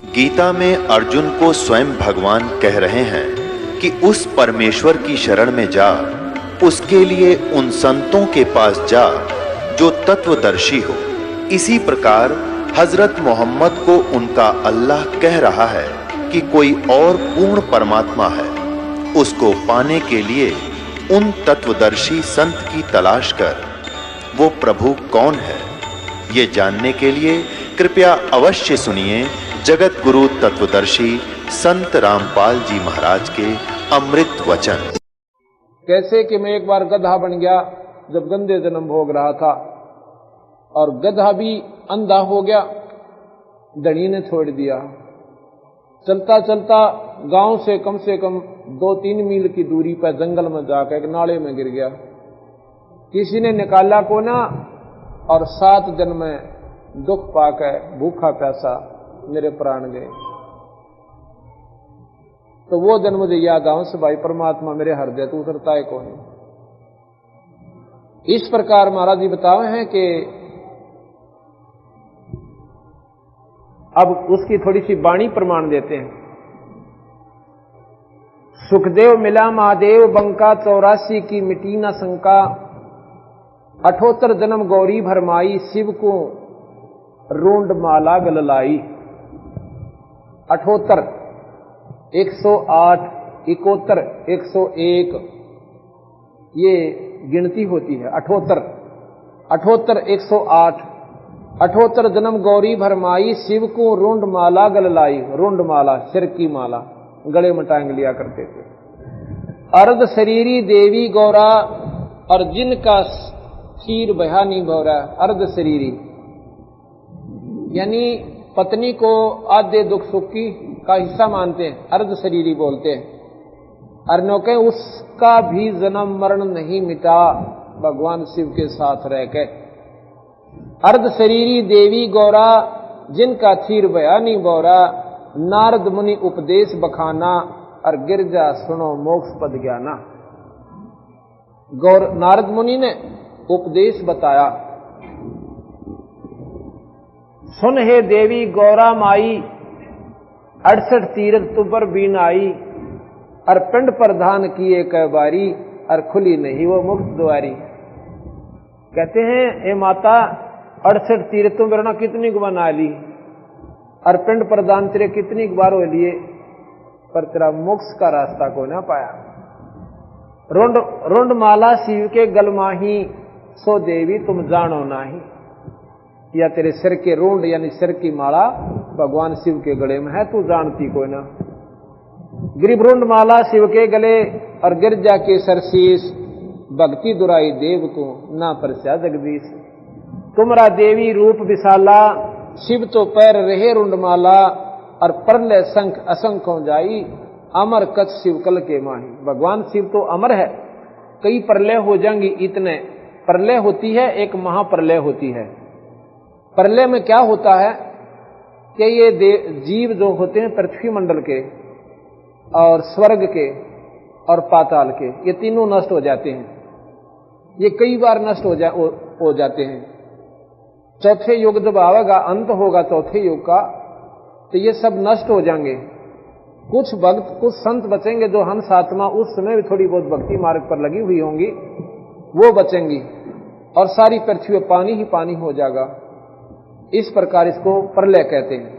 गीता में अर्जुन को स्वयं भगवान कह रहे हैं कि उस परमेश्वर की शरण में जा, उसके लिए उन संतों के पास जा जो तत्वदर्शी हो। इसी प्रकार हजरत मोहम्मद को उनका अल्लाह कह रहा है कि कोई और पूर्ण परमात्मा है। उसको पाने के लिए उन तत्वदर्शी संत की तलाश कर। वो प्रभु कौन है, ये जानने के लिए कृपया अवश्य सुनिए जगत गुरु तत्वदर्शी संत रामपाल जी महाराज के अमृत वचन। कैसे कि मैं एक बार गधा बन गया जब गंदे जन्म भोग रहा था, और गधा भी अंधा हो गया, धनी ने छोड़ दिया। चलता चलता गांव से कम 2-3 मील की दूरी पर जंगल में जाकर एक नाले में गिर गया। किसी ने निकाला को ना, और 7 दिन में दुख पाकर भूखा प्यासा मेरे प्राण गए। तो वो दिन मुझे याद आऊं से भाई परमात्मा मेरे हृदय तो उतरता है कौन। इस प्रकार महाराज जी बताए हैं कि अब उसकी थोड़ी सी वाणी प्रमाण देते हैं। सुखदेव मिला महादेव बंका, 84 की मिटी न शंका। 78 जन्म गौरी भरमाई, शिव को रोंड माला गललाई। 78, 108, 71, 101 ये गिनती होती है। 78, 108, 78 जन्म गौरी भरमाई, शिव को रुंड माला गललाई। रुंड माला सिर की माला गले में टांग लिया करते थे। अर्ध शरीरी देवी गौरा, और जिनका क्षीर बहा नहीं भौरा। अर्ध शरीरी यानी पत्नी को आधे दुख सुख की का हिस्सा मानते हैं, अर्ध शरीरी बोलते हैं। अर्णों के उसका भी जन्म मरण नहीं मिटा, भगवान शिव के साथ रह के। अर्ध शरीरी देवी गौरा, जिनका क्षीर बया नहीं भौरा। नारद मुनि उपदेश बखाना, और गिरजा सुनो मोक्ष पद ज्ञाना। नारद मुनि ने उपदेश बताया। सुन हे देवी गौरा माई, 68 तीर्थ तुपर बीन आई। और पिंड प्रधान किए कई बारी, और खुली नहीं वो मुक्त द्वारी। कहते हैं हे माता, 68 तीर्थ तुम मेरा कितनी बना ली, और पिंड प्रदान तेरे कितनी बार हो लिए, पर तेरा मोक्ष का रास्ता को ना पाया। रुंड माला शिव के गलमाही, सो देवी तुम जानो नाही। या तेरे सिर के रुंड यानी सिर की माला भगवान शिव के गले में है, तू जानती कोई ना। गिरिभरुंड माला शिव के गले, और गिरजा के सरशीस। भक्ति दुराई देव को ना परस्या जगदीश। तुमरा देवी रूप विशाला, शिव तो पैर रहे रुंडमाला। और परलय संख असंख्यों जाई, अमर कच्छ शिव कल के माही। भगवान शिव तो अमर है, कई प्रलय हो जाएंगी। इतने प्रलय होती है, एक महाप्रलय होती है। प्रलय में क्या होता है कि ये जीव जो होते हैं पृथ्वी मंडल के, और स्वर्ग के, और पाताल के, ये तीनों नष्ट हो जाते हैं। ये कई बार नष्ट हो जाते हैं। चौथे युग जब आवेगा, अंत होगा चौथे युग का, तो ये सब नष्ट हो जाएंगे। कुछ भक्त, कुछ संत बचेंगे जो हंस आत्मा उस समय भी थोड़ी बहुत भक्ति मार्ग पर लगी हुई होंगी, वो बचेंगी, और सारी पृथ्वी पानी ही पानी हो जाएगा। इस प्रकार इसको प्रलय कहते हैं।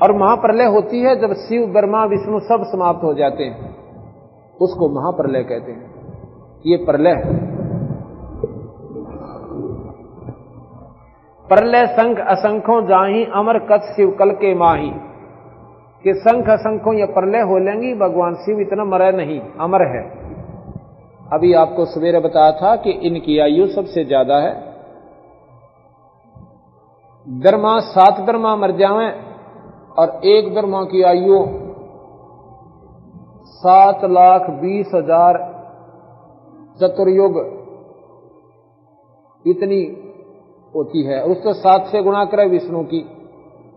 और महाप्रलय होती है जब शिव ब्रह्मा विष्णु सब समाप्त हो जाते हैं, उसको महाप्रलय कहते हैं। ये प्रलय है। प्रलय संख असंख्यों जाही, अमर कच्छ शिव कल के माही। कि संख असंख्यों ये प्रलय हो लेंगी, भगवान शिव इतना मरे नहीं, अमर है। अभी आपको सवेरे बताया था कि इनकी आयु सबसे ज्यादा है। ब्रह्मा 7 ब्रह्मा मर जावें, और एक ब्रह्मा की आयु 7,20,000 चतुर्युग इतनी होती है। उससे 7 से गुणा करे विष्णु की,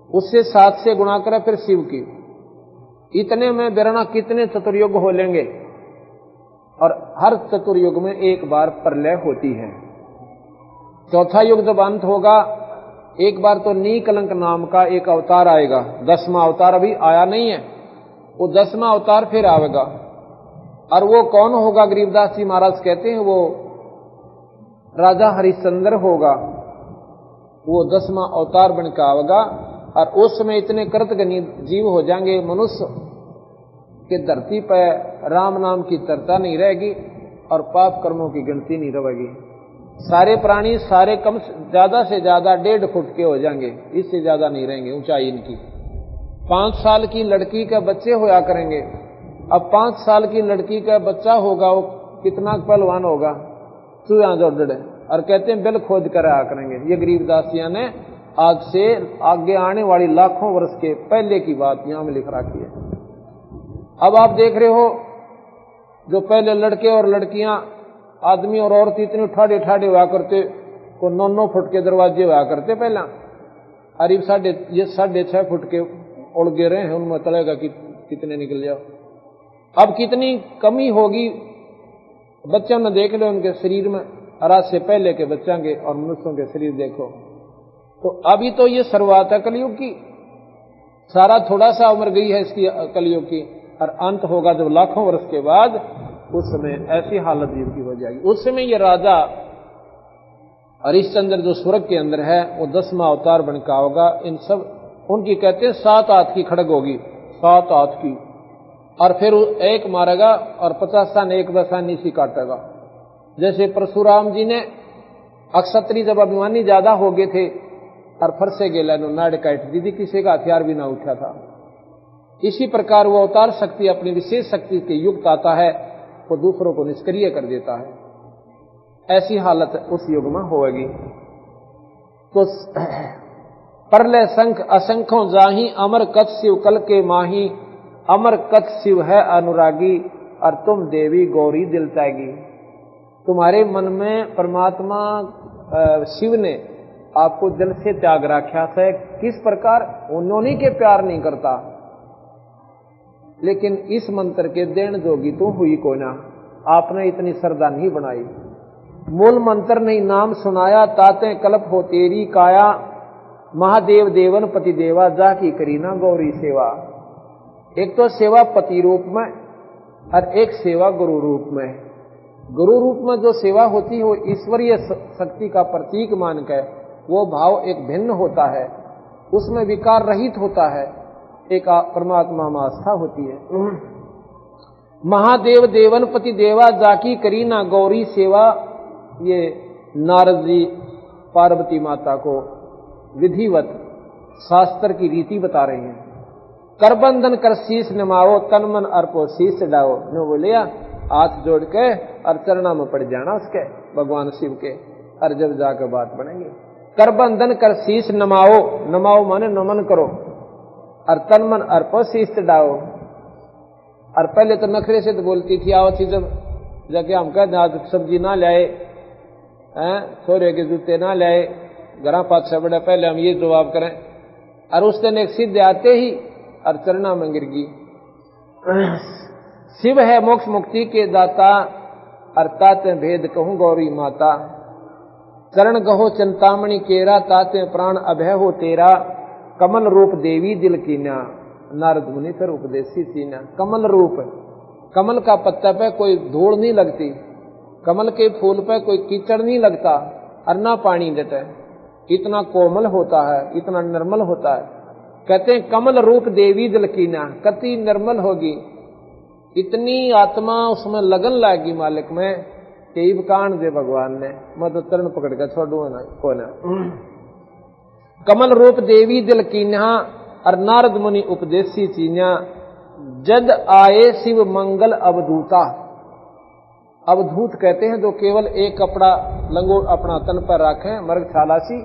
उससे 7 से गुणा करे फिर शिव की। इतने में बिरना कितने चतुर्युग हो लेंगे, और हर चतुर्युग में एक बार प्रलय होती है। चौथा युग जब अंत होगा, एक बार तो नीकलंक नाम का एक अवतार आएगा, 10वां अवतार अभी आया नहीं है, वो 10वां अवतार फिर आएगा। और वो कौन होगा? गरीबदास जी महाराज कहते हैं वो राजा हरिश्चंद्र होगा, वो 10वां अवतार बन के आएगा। और उस समय इतने कृतघ्नी जीव हो जाएंगे मनुष्य कि धरती पर राम नाम की चर्चा नहीं रहेगी और पाप कर्मों की गिनती नहीं रहेगी। सारे प्राणी सारे कम ज्यादा से ज्यादा 1.5 फुट के हो जाएंगे, इससे ज्यादा नहीं रहेंगे ऊंचाई इनकी। 5 साल की लड़की का बच्चे होया करेंगे। अब 5 साल की लड़की का बच्चा होगा, वो कितना पहलवान होगा, चूहा जोड़े। और कहते हैं बिल खोद कर आया करेंगे। ये गरीबदासिया ने आज से आगे आने वाली लाखों वर्ष के पहले की बात यहां में लिख रखी है। अब आप देख रहे हो जो पहले लड़के और लड़कियां, आदमी और औरत इतने ठाड़े ठाड़े हुआ करते, को 9-9 फुट के दरवाजे हुआ करते पहला। अरे ये 6.5 फुट के उड़ गे रहे हैं, उनमें तलेगा कि कितने निकल जाओ। अब कितनी कमी होगी, बच्चों ने देख लो उनके शरीर में, आज से पहले के बच्चों के और मनुष्यों के शरीर देखो। तो अभी तो ये शुरुआत है कलयुग की, सारा थोड़ा सा उम्र गई है इसकी कलयुग की, और अंत होगा जब लाखों वर्ष के बाद, उस समय ऐसी हालत जीव की हो जाएगी। उस समय ये राजा हरिश्चंद्र जो स्वर्ग के अंदर है, वो 10वां अवतार बन का होगा। इन सब उनकी कहते हैं 7 हाथ की खड़ग होगी, 7 हाथ की, और फिर एक मारेगा और 50 एक दशा नीची काटेगा। जैसे परशुराम जी ने अक्षत्री जब अभिमानी ज्यादा हो गए थे और फरसे गेला नाड़ काट दी थी, किसी का हथियार भी ना उठा था। इसी प्रकार वो अवतार शक्ति अपनी विशेष शक्ति के युक्त आता है, वो दूसरों को निष्क्रिय कर देता है। ऐसी हालत उस युग में होगी। तो परले संख असंख्यों जाही, अमर कथ शिव कल के माही, अमर कथ शिव है अनुरागी, और तुम देवी गौरी दिल त्यागी। तुम्हारे मन में परमात्मा शिव ने आपको दिल से त्याग रखा है। किस प्रकार? उन्होंने के प्यार नहीं करता, लेकिन इस मंत्र के देन जोगी तो हुई को ना, आपने इतनी श्रद्धा नहीं बनाई। मूल मंत्र नहीं नाम सुनाया, ताते कल्प हो तेरी काया, महादेव देवन पति देवा, जा की करीना गौरी सेवा। एक तो सेवा पति रूप में और एक सेवा गुरु रूप में। गुरु रूप में जो सेवा होती है वो ईश्वरीय शक्ति का प्रतीक मानकर, वो भाव एक भिन्न होता है, उसमें विकार रहित होता है, एक परमात्मा में आस्था होती है। महादेव देवन पति देवा, जाकी करीना गौरी सेवा। ये नारद जी पार्वती माता को विधिवत शास्त्र की रीति बता रहे हैं। करबंधन कर शीश नमाओ, तन मन अर्पो शीश डाओ। नो बोलिया हाथ जोड़ के और चरणा में पड़ जाना उसके, भगवान शिव के, और जब जाकर बात बनेगी। करबंधन कर शीश नमाओ, नमाओ माने नमन करो, और तन मन अर्पो शीश डाओ। और पहले तो नखरे से तो बोलती थी, आओ थी जब जाके हम कहते आज सब्जी ना लाए, छोरे के जूते ना लाए, घर पास से बड़ा, पहले हम ये जवाब करें। और उस दिन एक सिद्ध आते ही और चरणा में गिर गई। शिव है मोक्ष मुक्ति के दाता, अर्थात भेद कहूं गौरी माता। चरण गहो चिंतामणि केरा, ताते प्राण अभय हो तेरा। कमल रूप देवी दिल कीना, नारद मुनि फिर उपदेशी सीना। कमल रूप, कमल का पत्ता पे कोई धूल नहीं लगती, कमल के फूल पे कोई कीचड़ नहीं लगता और ना पानी देता है, इतना कोमल होता है, इतना निर्मल होता है। कहते हैं कमल रूप देवी दिल कीना, कति निर्मल होगी, इतनी आत्मा उसमें लगन लागी मालिक में कि इब कान दे भगवान ने, मैं तो चरण पकड़ के छोड़ू ना को ना। कमल रूप देवी दिल कीन्हा, और नारद मुनि उपदेशी चीन्या। जद आए शिव मंगल अवधूता। अवधूत कहते हैं जो केवल एक कपड़ा लंगोट अपना तन पर रखें, मर्गशाला सी,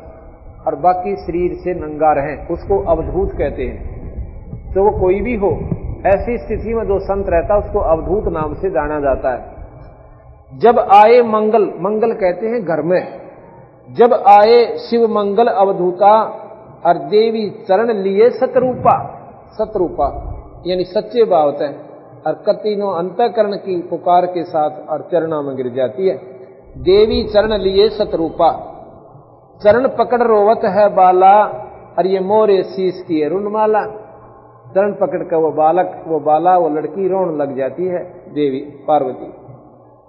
और बाकी शरीर से नंगा रहें, उसको अवधूत कहते हैं। तो वो कोई भी हो, ऐसी स्थिति में जो संत रहता है उसको अवधूत नाम से जाना जाता है। जब आए मंगल, मंगल कहते हैं घर में, जब आए शिव मंगल अवधूता, और देवी चरण लिए सतरूपा। सतरूपा यानी सच्चे भाव है, और कतिनो अंतःकरण की पुकार के साथ और चरणा में गिर जाती है। देवी चरण लिए सतरूपा। चरण पकड़ रोवत है बाला, और ये मोरे शीश की है रुणमाला। चरण पकड़ कर वो बालक, वो बाला, वो लड़की रोने लग जाती है देवी पार्वती।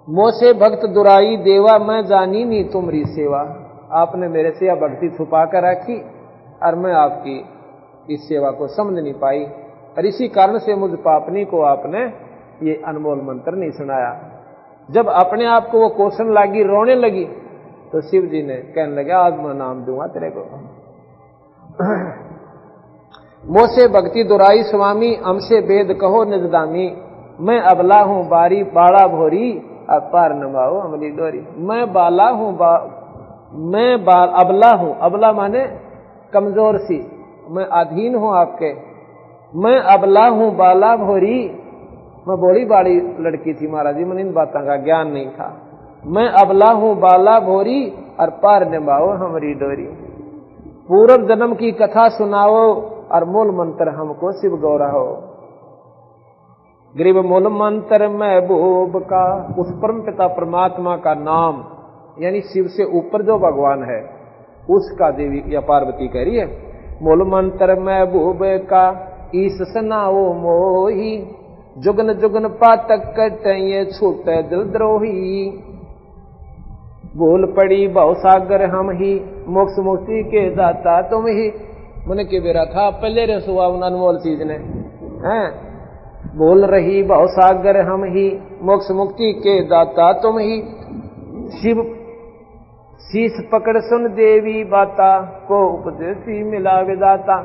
मोसे भक्त दुराई देवा, मैं जानी नहीं तुम्हारी सेवा। आपने मेरे से यह भक्ति छुपा कर रखी और मैं आपकी इस सेवा को समझ नहीं पाई, और इसी कारण से मुझ पापनी को आपने ये अनमोल मंत्र नहीं सुनाया। जब अपने आप को वो कोसन लगी, रोने लगी, तो शिव जी ने कहने लगे आज मैं नाम दूंगा तेरे को। मोसे भक्ति दुराई स्वामी, हमसे वेद कहो निजदामी। मैं अबला हूं बारी बाड़ा भोरी, अब पार नमाओ अमली डोरी। मैं बाला हूं अबला हूं, अबला माने कमजोर सी, मैं अधीन हूं आपके। मैं अबला हूं बाला भोरी, मैं बड़ी बाड़ी लड़की थी महाराज जी, मैंने इन बातों का ज्ञान नहीं था। मैं अबला हूं बाला भोरी, और पार निभाओ हमारी डोरी। पूर्व जन्म की कथा सुनाओ, और मूल मंत्र हमको शिव गौराहो। गरीब मूल मंत्र महबूब का, उस परम पिता परमात्मा का नाम, यानी शिव से ऊपर जो भगवान है उसका देवी या पार्वती कह रही है। मूल मंत्र महबूब का, ईस सनाओ मोही। जुगन जुगन पातक कटे छूटे दिल द्रोही। बोल पड़ी भवसागर हम ही, मोक्ष मुक्ति के दाता तुम ही। मन के बेरा था पहले रे सुआ उन अनमोल चीज ने हैं। बोल रही भवसागर हम ही, मोक्ष मुक्ति के दाता तुम ही। शिव शीश पकड़ सुन देवी बाता, को उपदेशी मिला विदाता।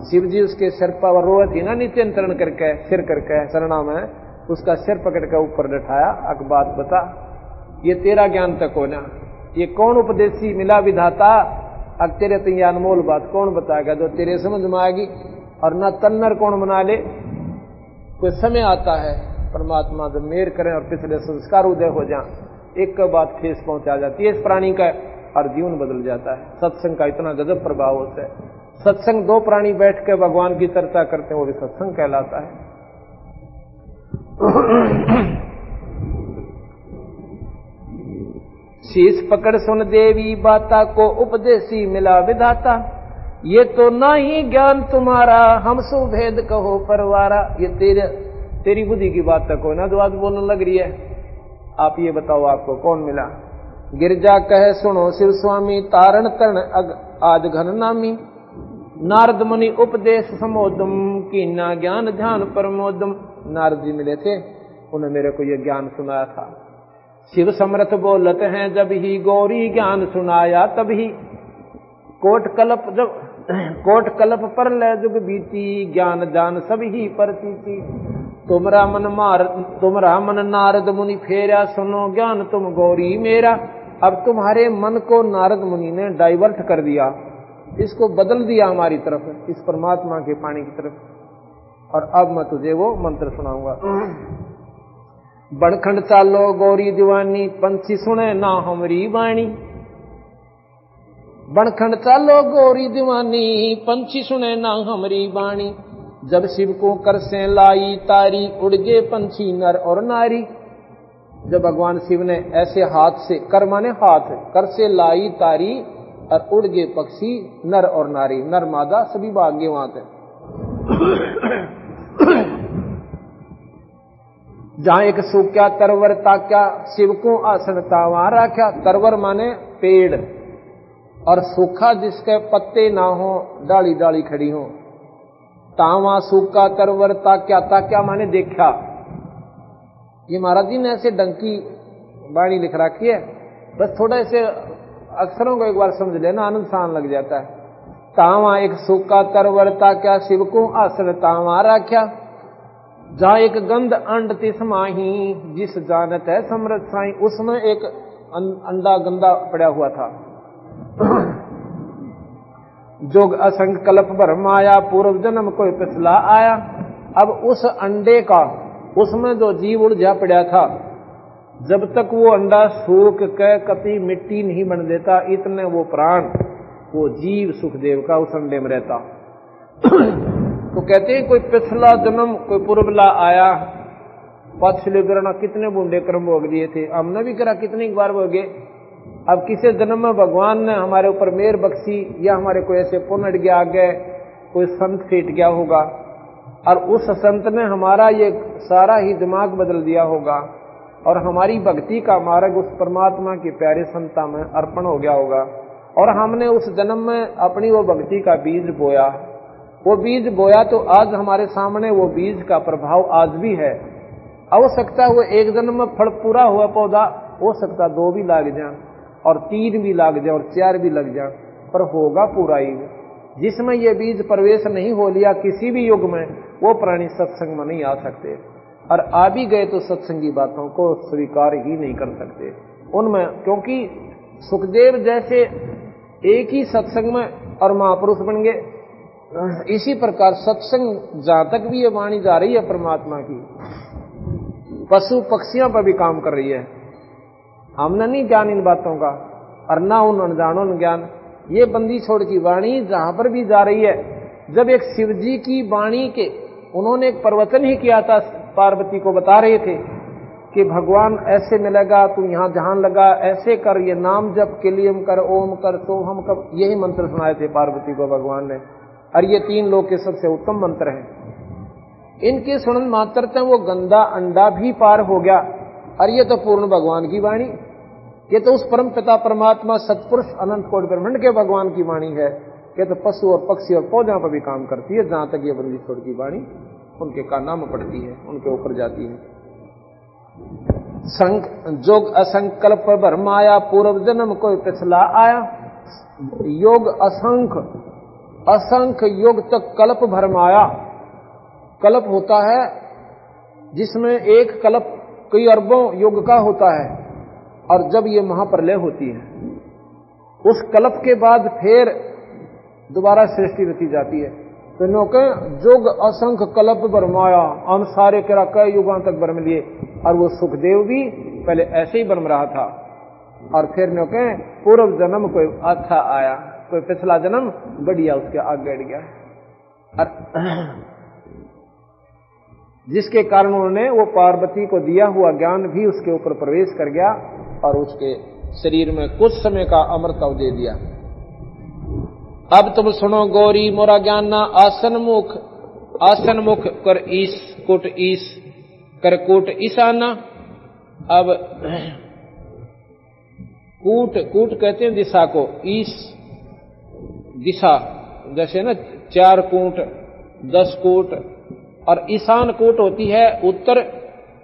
शिव जी उसके सिर पर रोए थी ना, नित्य तरण करके सिर करके शरणा में, उसका सिर पकड़ कर ऊपर बैठाया। अक बात बता, ये तेरा ज्ञान तक हो ना, ये कौन उपदेशी मिला विधाता। अब तेरे तो ये अनमोल बात कौन बताएगा जो तेरे समझ में आएगी, और ना तन्नर कौन बना ले। कोई समय आता है परमात्मा जब मेहर करें और पिछले संस्कार उदय हो जाए, एक बात ठेस पहुंचा जाती है इस प्राणी का, और जीवन बदल जाता है। सत्संग का इतना गजब प्रभाव होता है। सत्संग दो प्राणी बैठ के भगवान की चर्चा करते हैं, वो भी सत्संग कहलाता है। शीश पकड़ सुन देवी बाता, को उपदेशी मिला विधाता। ये तो ना ही ज्ञान तुम्हारा, हम सुभेद कहो परवारा। ये तेरी बुद्धि की बात तक हो ना जो आज बोलने लग रही है। आप ये बताओ आपको कौन मिला। गिरजा कहे सुनो शिव स्वामी, तारण तरण आज घन नामी। नारद मुनि उपदेश समोदम, कीना ज्ञान ध्यान प्रमोदम। नारद जी मिले थे, उन्हें मेरे को ये ज्ञान सुनाया था। शिव समर्थ बोलत हैं जब ही, गौरी ज्ञान सुनाया तभी। कोट कल्प पर ले जुग बीती, ज्ञान दान सभी पर चीती। तुमरा मन नारद मुनि फेरा, सुनो ज्ञान तुम गौरी मेरा। अब तुम्हारे मन को नारद मुनि ने डाइवर्ट कर दिया, इसको बदल दिया हमारी तरफ, इस परमात्मा के पानी की तरफ। और अब मैं तुझे वो मंत्र सुनाऊंगा। बनखंड चालो गौरी दीवानी, पंछी सुने ना हमारी वाणी। बनखंड चालो गौरी दीवानी, पंछी सुने ना हमारी वाणी। जब शिव को कर से लाई तारी, उड़ गए पंछी नर और नारी। जब भगवान शिव ने ऐसे हाथ से, कर माने हाथ, कर से लाई तारी, और उड़ गए पक्षी नर और नारी। नर मादा सभी भाग्य वहां थे। जहां एक सूख्या तरवर ताक्या, शिव को आसन तावा राख्या। तरवर माने पेड़, और सूखा जिसके पत्ते ना हो, डाली डाली खड़ी हो। तावा सूखा तरवर ताक्या, ताक्या माने देखा। ये महाराज जी ने ऐसे डंकी बाणी लिख रखी है, बस थोड़ा ऐसे अक्षरों को एक बार समझ लेना, आनंद सान लग जाता है। तावा एक सूखा तरवर ताक्या, शिव को आसन तावा राख्या। जहां एक गंध अंडती समाही, जिस जानत है समृत साई। उसमें एक अंडा गंदा पड़ा हुआ था। जोग असंग कल्प भर माया, पूर्व जन्म कोई पिछला आया। अब उस अंडे का, उसमें जो जीव उलझा पड़ा था, जब तक वो अंडा सूख के कभी मिट्टी नहीं बन देता, इतने वो प्राण, वो जीव सुखदेव का उस अंडे में रहता। तो कहते हैं कोई पिछला जन्म कोई पूर्वला आया, पछले करना कितने बूंदे कर्म भोग दिए थे, हमने भी करा कितनी बार भोगे। अब किसी जन्म में भगवान ने हमारे ऊपर मेहर बख्शी या हमारे कोई ऐसे पुण्य गया आगे कोई संत फेट गया होगा और उस संत ने हमारा ये सारा ही दिमाग बदल दिया होगा और हमारी भक्ति का मार्ग उस परमात्मा के प्यारे संता में अर्पण हो गया होगा और हमने उस जन्म में अपनी वो भक्ति का बीज बोया। वो बीज बोया तो आज हमारे सामने वो बीज का प्रभाव आज भी है। हो सकता है वो एक जन्म में फल पूरा हुआ पौधा, हो सकता 2 भी लग जाए और 3 भी लग जाए और 4 भी लग जाए, पर होगा पूरा ही। जिसमें ये बीज प्रवेश नहीं हो लिया किसी भी युग में, वो प्राणी सत्संग में नहीं आ सकते और आ भी गए तो सत्संगी बातों को स्वीकार ही नहीं कर सकते उनमें, क्योंकि सुखदेव जैसे एक ही सत्संग में और महापुरुष बन गए, इसी प्रकार सत्संग जहां तक भी ये वाणी जा रही है परमात्मा की, पशु पक्षियों पर भी काम कर रही है। हमने नहीं ज्ञान इन बातों का और ना उन अनजानों ने ज्ञान। ये बंदी छोड़ की वाणी जहां पर भी जा रही है, जब एक शिव जी की वाणी के उन्होंने एक प्रवचन ही किया था, पार्वती को बता रहे थे कि भगवान ऐसे मिलेगा, तू यहाँ ध्यान लगा, ऐसे कर, ये नाम जप, किलियम कर, ओम कर, तो हम कर, यही मंत्र सुनाए थे पार्वती को भगवान ने। और ये 3 लोक के सबसे उत्तम मंत्र हैं। इनके सुनन मात्र से वो गंदा अंडा भी पार हो गया और ये तो पूर्ण भगवान की वाणी, ये तो उस परम पिता परमात्मा सतपुरुष अनंत कोटि ब्रह्मांड के भगवान की वाणी है। ये तो पशु और पक्षी और पौधों पर भी काम करती है, जहां तक ये बंदी छोड़ की वाणी उनके काना में पड़ती है, उनके ऊपर जाती है। जोग असंकल्प भरमाया, पूर्व जन्म कोई पिछला आया। योग असंख्य योग तक कल्प भरमाया। कल्प होता है जिसमें एक कल्प कई अरबों युग का होता है और जब ये महाप्रलय होती है, उस कल्प के बाद फिर दोबारा सृष्टि रची जाती है। तो नौके जोग असंख्य कल्प भरमाया, हम सारे करा कई युगों तक भरम लिए। और वो सुखदेव भी पहले ऐसे ही भरम रहा था और फिर नौके पूर्व जन्म कोई अच्छा आया, कोई पिछला जन्म बढ़िया उसके आगे अड़ गया और जिसके कारण उन्होंने वो पार्वती को दिया हुआ ज्ञान भी उसके ऊपर प्रवेश कर गया और उसके शरीर में कुछ समय का अमृतव दे दिया। अब तुम सुनो गौरी मोरा ज्ञान ना, आसन मुख कर ईस कोट ईस कर कोट ईशाना। अब कूट कहते हैं दिशा को, ईस दिशा, जैसे ना 4 कूट 10 कूट, और ईशान कूट होती है उत्तर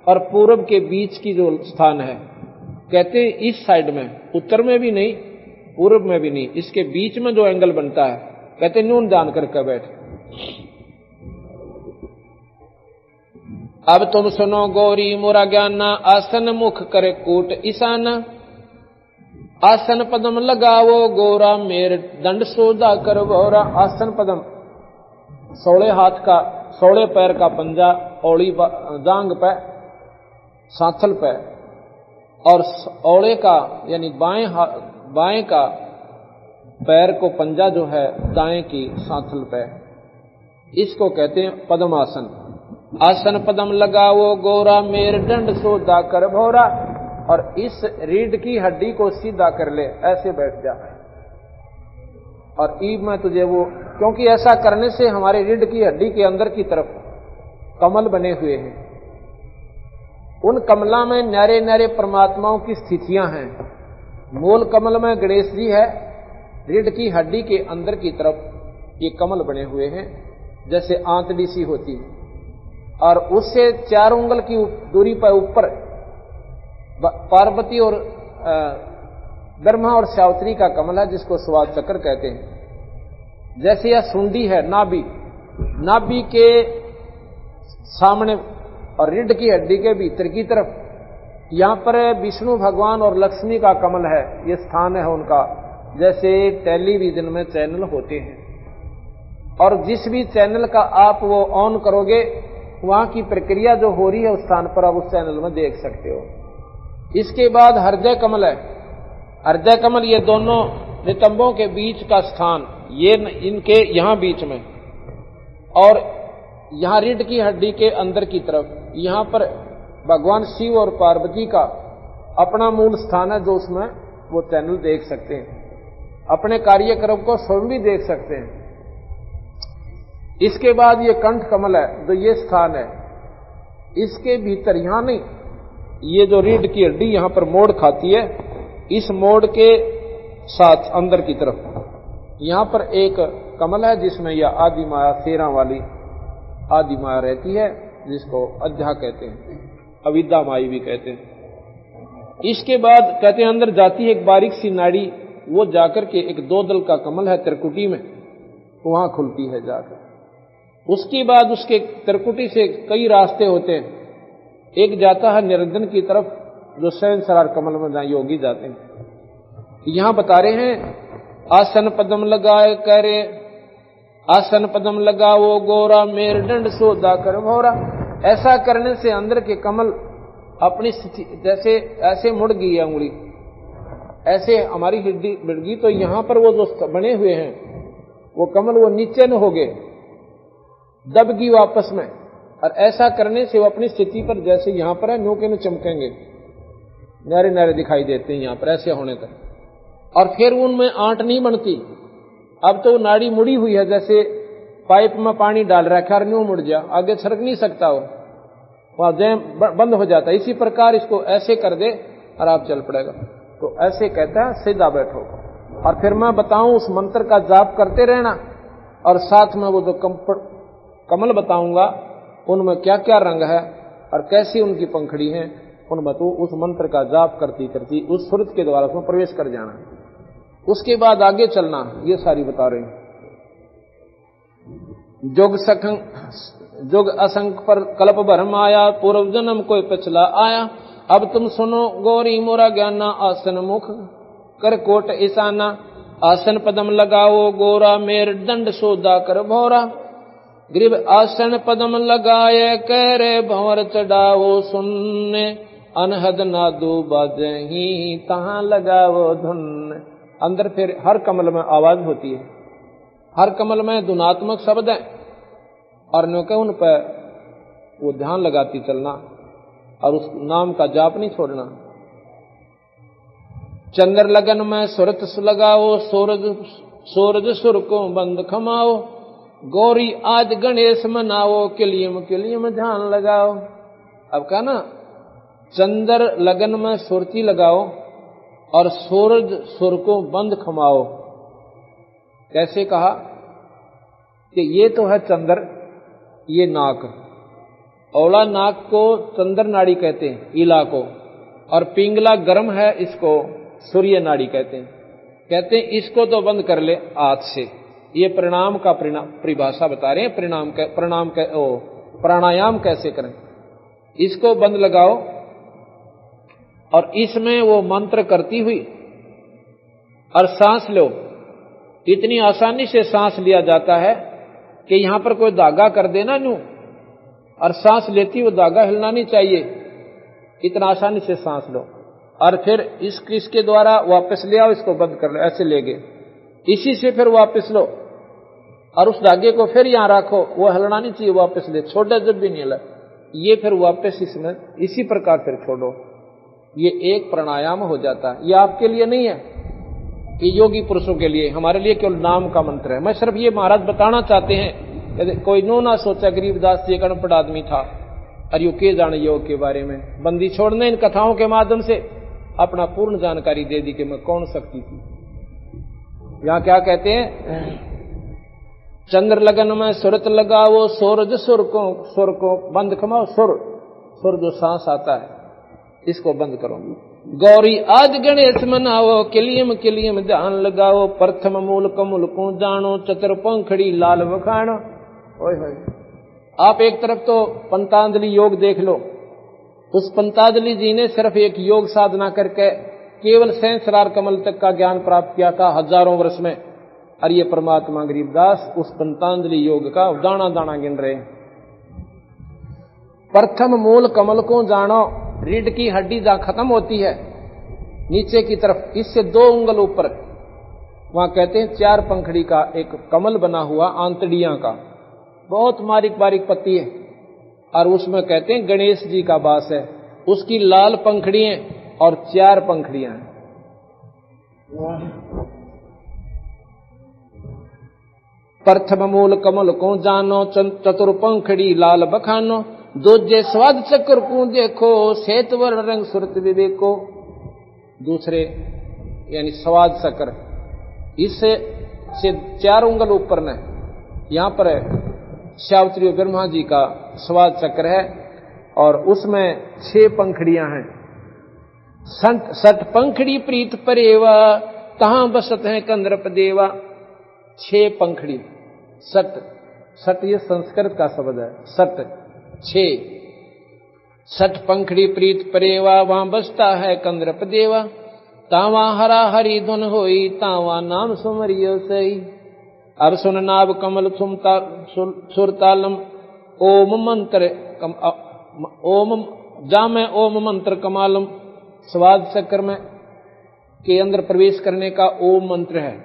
और पूर्व के बीच की जो स्थान है, कहते हैं इस साइड में, उत्तर में भी नहीं पूर्व में भी नहीं, इसके बीच में जो एंगल बनता है, कहते नून जान करके बैठ। अब तुम सुनो गौरी मोरा ज्ञान ना, आसन मुख करे कूट ईशाना। आसन पदम लगावो गौरा, मेर दंड सोदा कर गौरा। आसन पदम 16 हाथ का 16 पैर का पंजा, औली जांग पे, सांथल पे, और औले का यानी बाएं का पैर को पंजा जो है दाएं की सांथल पे, इसको कहते हैं पद्मासन। आसन पदम लगावो गौरा, मेर दंड सोदा कर भौरा। और इस रीढ़ की हड्डी को सीधा कर ले, ऐसे बैठ जा और ईब में तुझे वो, क्योंकि ऐसा करने से हमारे रीढ़ की हड्डी के अंदर की तरफ कमल बने हुए हैं, उन कमला में न्यारे न्यारे परमात्माओं की स्थितियां हैं। मूल कमल में गणेश जी है, रीढ़ की हड्डी के अंदर की तरफ ये कमल बने हुए हैं, जैसे आंतड़ी सी होती है, और उससे 4 उंगल की दूरी पर ऊपर पार्वती और ब्रह्मा और सावित्री का कमल है, जिसको स्वाद चक्र कहते हैं। जैसे यह सुंडी है, नाभि के सामने और रीढ़ की हड्डी के भीतर की तरफ, यहां पर विष्णु भगवान और लक्ष्मी का कमल है, ये स्थान है उनका। जैसे टेलीविजन में चैनल होते हैं, और जिस भी चैनल का आप वो ऑन करोगे, वहां की प्रक्रिया जो हो रही है उस स्थान पर आप उस चैनल में देख सकते हो। इसके बाद हृदय कमल है। हृदय कमल ये दोनों नितंबों के बीच का स्थान, ये इनके यहां बीच में, और यहां रीढ़ की हड्डी के अंदर की तरफ, यहां पर भगवान शिव और पार्वती का अपना मूल स्थान है, जो उसमें वो चैनल देख सकते हैं, अपने कार्यक्रम को स्वयं भी देख सकते हैं। इसके बाद ये कंठ कमल है, जो ये स्थान है, इसके भीतर यहां नहीं, ये जो रीढ़ की हड्डी यहां पर मोड़ खाती है, इस मोड़ के साथ अंदर की तरफ यहां पर एक कमल है जिसमें यह आदि माया, शेरा वाली आदि माया रहती है, जिसको अध्या कहते हैं, अविद्या माई भी कहते हैं। इसके बाद कहते हैं अंदर जाती है एक बारीक सी नाड़ी, वो जाकर के एक 2 दल का कमल है त्रिकुटी में, वहां खुलती है जाकर। उसके बाद उसके त्रिकुटी से कई रास्ते होते हैं, एक जाता है निरंजन की तरफ, जो सहस्रार कमल में जहां योगी जाते हैं। यहां बता रहे हैं आसन पदम लगाए करे, आसन पदम लगाओ गोरा, मेरुदंड सोदा कर भोरा। ऐसा करने से अंदर के कमल अपनी स्थिति, जैसे ऐसे मुड़ गई है उंगली, ऐसे हमारी हड्डी बढ़ गई, तो यहां पर वो जो बने हुए हैं वो कमल वो नीचे न हो गए, दब गई वापस में। और ऐसा करने से वो अपनी स्थिति पर जैसे यहां पर है न्यू के न्यू चमकेंगे, नारे नारे दिखाई देते हैं यहां पर, ऐसे होने तक। और फिर उनमें आंट नहीं बनती। अब तो नाड़ी मुड़ी हुई है, जैसे पाइप में पानी डाल रखा और न्यू मुड़ जा, आगे सरक नहीं सकता वो, वहां जैम बंद हो जाता है। इसी प्रकार इसको ऐसे कर दे और आप चल पड़ेगा। तो ऐसे कहता है सीधा बैठो। और फिर मैं बताऊं उस मंत्र का जाप करते रहना, और साथ में वो जो कमल बताऊंगा उनमें क्या क्या रंग है और कैसी उनकी पंखड़ी है, उनमें तो उस मंत्र का जाप करती करती उस सुरत के द्वारा उसमें प्रवेश कर जाना। उसके बाद आगे चलना, ये सारी बता रहे हैं। जोग असंख पर कल्प भरम आया, पूर्व जन्म कोई पिछला आया। अब तुम सुनो गौरी मोरा ज्ञाना, आसन मुख कर कोट ईशाना। आसन पदम लगाओ गोरा, मेर दंड सोदा कर भौरा। ग्रीव आसन पदम लगाए करे, भंवर चढ़ाओ सुनने। अनहद नादू बाजही तहां लगाओ धुन। अंदर फिर हर कमल में आवाज होती है, हर कमल में धुनात्मक शब्द है, और नो के उन पर वो ध्यान लगाती चलना और उस नाम का जाप नहीं छोड़ना। चंद्र लगन में सुरत लगाओ, सूरज सुर को बंद खमाओ। गौरी आज गणेश मनाओ, किलियम ध्यान लगाओ। अब कहा ना, चंद्र लगन में सुरती लगाओ और सूरज सुर को बंद खमाओ। कैसे कहा कि ये तो है चंद्र, ये नाक, औला नाक को चंद्र नाड़ी कहते हैं, ईला को, और पिंगला गर्म है, इसको सूर्य नाड़ी कहते हैं। कहते हैं इसको तो बंद कर ले हाथ से। ये प्रणाम का परिभाषा बता रहे हैं, प्राणायाम कैसे करें। इसको बंद लगाओ और इसमें वो मंत्र करती हुई और सांस लो। इतनी आसानी से सांस लिया जाता है कि यहां पर कोई धागा कर देना न्यू, और सांस लेती वो धागा हिलना नहीं चाहिए, इतना आसानी से सांस लो। और फिर इसके द्वारा वापस ले आओ, इसको बंद कर लो, ऐसे ले गए, इसी से फिर वापस लो और उस धागे को फिर यहां रखो, वो हिलना नहीं चाहिए, वापस ले, छोड़ो जब भी नहीं हिला, ये फिर वापस इसमें इसी प्रकार फिर छोड़ो। ये एक प्राणायाम हो जाता है। ये आपके लिए नहीं है, ये योगी पुरुषों के लिए, हमारे लिए केवल नाम का मंत्र है। मैं सिर्फ ये महाराज बताना चाहते हैं, कोई नो ना सोचा गरीबदास जी एक अनपढ़ आदमी था और यो के जाने योग के बारे में। बंदी छोड़ने इन कथाओं के माध्यम से अपना पूर्ण जानकारी दे दी कि मैं कौन शक्ति थी। यहां क्या कहते हैं, चंद्र लगन में सुरत लगाओ, सूरज सुर को बंद खमाओ। सुर जो सांस आता है इसको बंद करो। गौरी आज गणेश मनाओ, किलियम ध्यान लगाओ। प्रथम मूल कमल को जानो, चतुर पंखड़ी लाल बखानो। ओए होए, आप एक तरफ तो पंतांजलि योग देख लो, उस पंतांजलि जी ने सिर्फ एक योग साधना करके केवल सहस्रार कमल तक का ज्ञान प्राप्त किया था हजारों वर्ष में, और ये परमात्मा गरीबदास उस पंतांजलि योग का दाना दाना गिन रहे हैं। प्रथम मूल कमल को जानो, रीढ़ की हड्डी जहां खत्म होती है नीचे की तरफ, इससे 2 उंगल ऊपर, वहां कहते हैं 4 पंखड़ी का एक कमल बना हुआ, आंतड़ियां का, बहुत बारीक बारीक पत्ती है, और उसमें कहते हैं गणेश जी का वास है। उसकी लाल पंखड़ियां और 4 पंखड़ियां हैं। प्रथम मूल कमल को जानो, चतुर पंखड़ी लाल बखानो, दूजे स्वाद चक्र को देखो, श्वेत वर्ण रंग सुरत विवेको। दूसरे यानी स्वाद चक्र, इससे से 4 उंगल ऊपर न, यहां पर सावित्री ब्रह्मा जी का स्वाद चक्र है और उसमें 6 पंखड़ियां हैं। सठ पंखड़ी प्रीत परेवा, तहां बसत है कंद्रप देवा। 6 पंखड़ी, सठ ये संस्कृत का शब्द है, सठ 6। 60 पंखड़ी प्रीत परेवा, वहां बसता है कंद्रप देवा। तावा हरा हरी धुन होई, तावा नाम सुमरियो सही। अब सुन नाभ कमल सुरतालम, ओम मंत्र ओम जामे ओम मंत्र कमालम। स्वाद चक्र में के अंदर प्रवेश करने का ओम मंत्र है।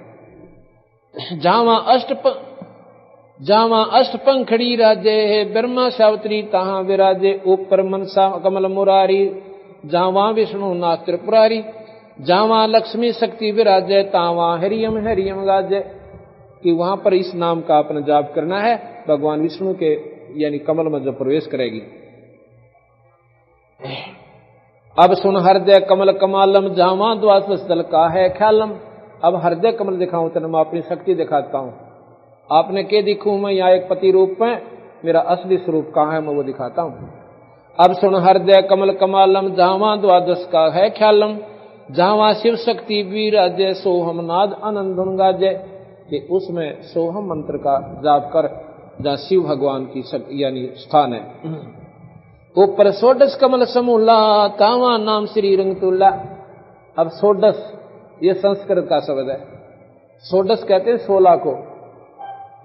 जावा अष्ट पंखड़ी राजे, ब्रह्मा सावित्री तहां विराजे। ऊपर मनसा कमल मुरारी, जावा विष्णु नाथ त्रिपुरारी। जावा लक्ष्मी शक्ति विराजे, तावा हरियम हरियम गाजे। कि वहां पर इस नाम का अपना जाप करना है, भगवान विष्णु के यानी कमल में जो प्रवेश करेगी। अब सुन हृदय कमल कमालम, जावा द्वादश दल का है ख्यालम। अब हृदय कमल दिखाऊं तो मैं अपनी शक्ति दिखाता हूं। आपने के दिखूं मैं यहाँ एक पति रूप में, मेरा असली स्वरूप कहां है मैं वो दिखाता हूं। अब सुन हृदय कमल कमालम, जावा द्वादश का है ख्यालम। जहां शिव शक्ति विराजे, सोहम नाद आनंद गाजे। कि उसमें सोहम मंत्र का जाप कर, जहां शिव भगवान की यानी स्थान है। ऊपर सोडस कमल समूला, तावा नाम श्री रंगतुल्ला। अब सोडस ये संस्कृत का शब्द है। सोडस कहते हैं 16 को।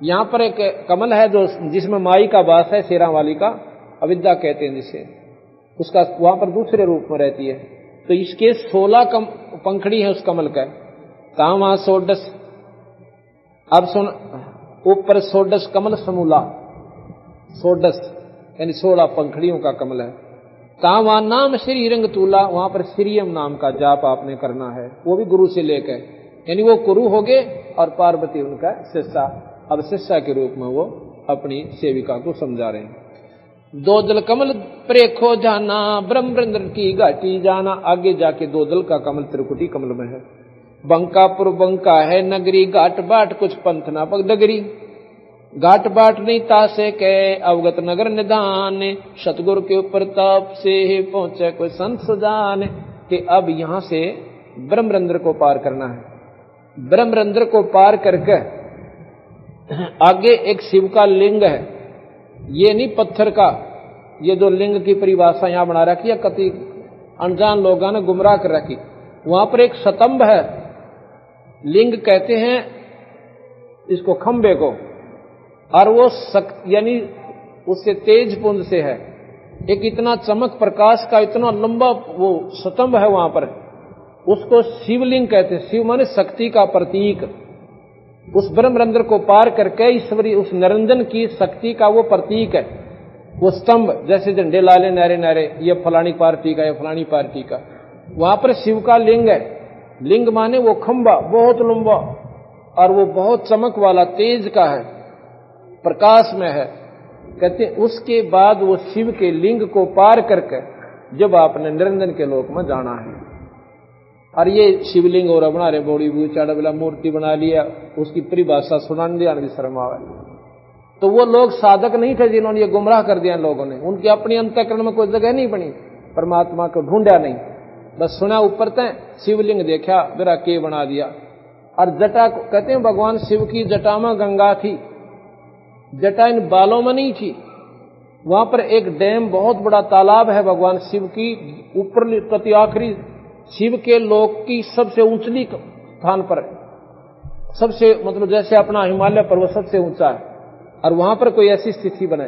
यहां पर एक कमल है जो जिसमें माई का वास है, शेरा वाली का, अविद्या कहते हैं जिसे, उसका वहां पर दूसरे रूप में रहती है। तो इसके 16 पंखड़ी है उस कमल का, तावा सोडस। अब सुन ऊपर सोडस कमल समूला, सोडस यानी 16 पंखड़ियों का कमल है। तावा नाम श्री रंगतूला, वहां पर श्रीयम नाम का जाप आपने करना है, वो भी गुरु से लेकर, यानी वो गुरु हो गए और पार्वती उनका शिष्या। अब शिष्या के रूप में वो अपनी सेविका को समझा रहे हैं। 2 दल कमल प्रेखो जाना, ब्रह्मरंद्र की घाटी जाना। आगे जाके 2 दल का कमल त्रिकुटी कमल में है। बंकापुर बंका है नगरी, घाट बाट कुछ पंथ ना पग डगरी। घाट बाट नहीं तासे के, अवगत नगर निदान। सतगुरु के ऊपर ताप से पहुंचे कोई संत सुजान। कि अब यहां से ब्रह्मरंद्र को पार करना है। ब्रह्मरंद्र को पार करके आगे एक शिव का लिंग है, ये नहीं पत्थर का। ये जो लिंग की परिभाषा यहां बना रखी है, कति अनजान लोगों ने गुमराह कर रखी। वहां पर एक स्तंभ है, लिंग कहते हैं इसको खंबे को, और वो यानी उससे तेज पुंज से है। एक इतना चमक प्रकाश का इतना लंबा वो स्तंभ है वहां पर, उसको शिवलिंग कहते हैं। शिव माने शक्ति का प्रतीक। उस ब्रह्मरंध्र को पार करके ईश्वरी उस निरंजन की शक्ति का वो प्रतीक है। वो स्तंभ जैसे झंडे लाले नारे नारे, ये फलानी पार्टी का, ये फलानी पार्टी का। वहां पर शिव का लिंग है। लिंग माने वो खंबा बहुत लंबा, और वो बहुत चमक वाला तेज का है, प्रकाश में है। कहते उसके बाद वो शिव के लिंग को पार करके जब आपने निरंजन के लोक में जाना है। और ये शिवलिंग और बना रहे, बड़ी बूचाड़ा वाला मूर्ति बना लिया, उसकी परिभाषा सुनाने दिया भी शर्म आवे। तो वो लोग साधक नहीं थे जिन्होंने ये गुमराह कर दिया लोगों ने। उनकी अपनी अंतःकरण में कोई जगह नहीं बनी, परमात्मा को ढूंढा नहीं, बस सुना ऊपर तय शिवलिंग देखा, मेरा के बना दिया। और जटा कहते हैं भगवान शिव की जटा में गंगा थी, जटा इन बालों में नहीं थी। वहां पर एक डैम, बहुत बड़ा तालाब है भगवान शिव की ऊपर प्रति आखिरी शिव के लोक की सबसे ऊंचली स्थान पर, सबसे मतलब जैसे अपना हिमालय पर्वत सबसे ऊंचा है, और वहां पर कोई ऐसी स्थिति बने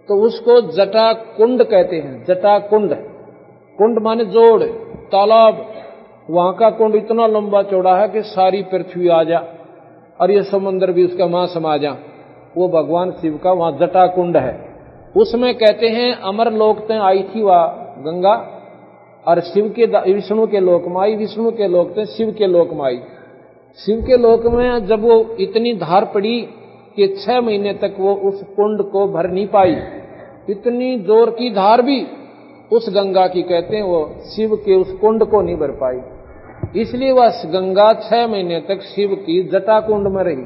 तो उसको जटा कुंड कहते हैं। जटा कुंड, कुंड माने जोड़, तालाब। वहां का कुंड इतना लंबा चौड़ा है कि सारी पृथ्वी आ जा और ये समुद्र भी उसका वहां समा जा। वो भगवान शिव का वहां जटा कुंड है। उसमें कहते हैं अमर लोक तय आई थी वह गंगा, और विष्णु के लोक में आई, विष्णु के लोक से शिव के लोक में आई। शिव के लोक में जब वो इतनी धार पड़ी कि 6 महीने तक वो उस कुंड को भर नहीं पाई, इतनी जोर की धार भी उस गंगा की, कहते हैं वो शिव के उस कुंड को नहीं भर पाई, इसलिए वह गंगा 6 महीने तक शिव की जटा कुंड में रही।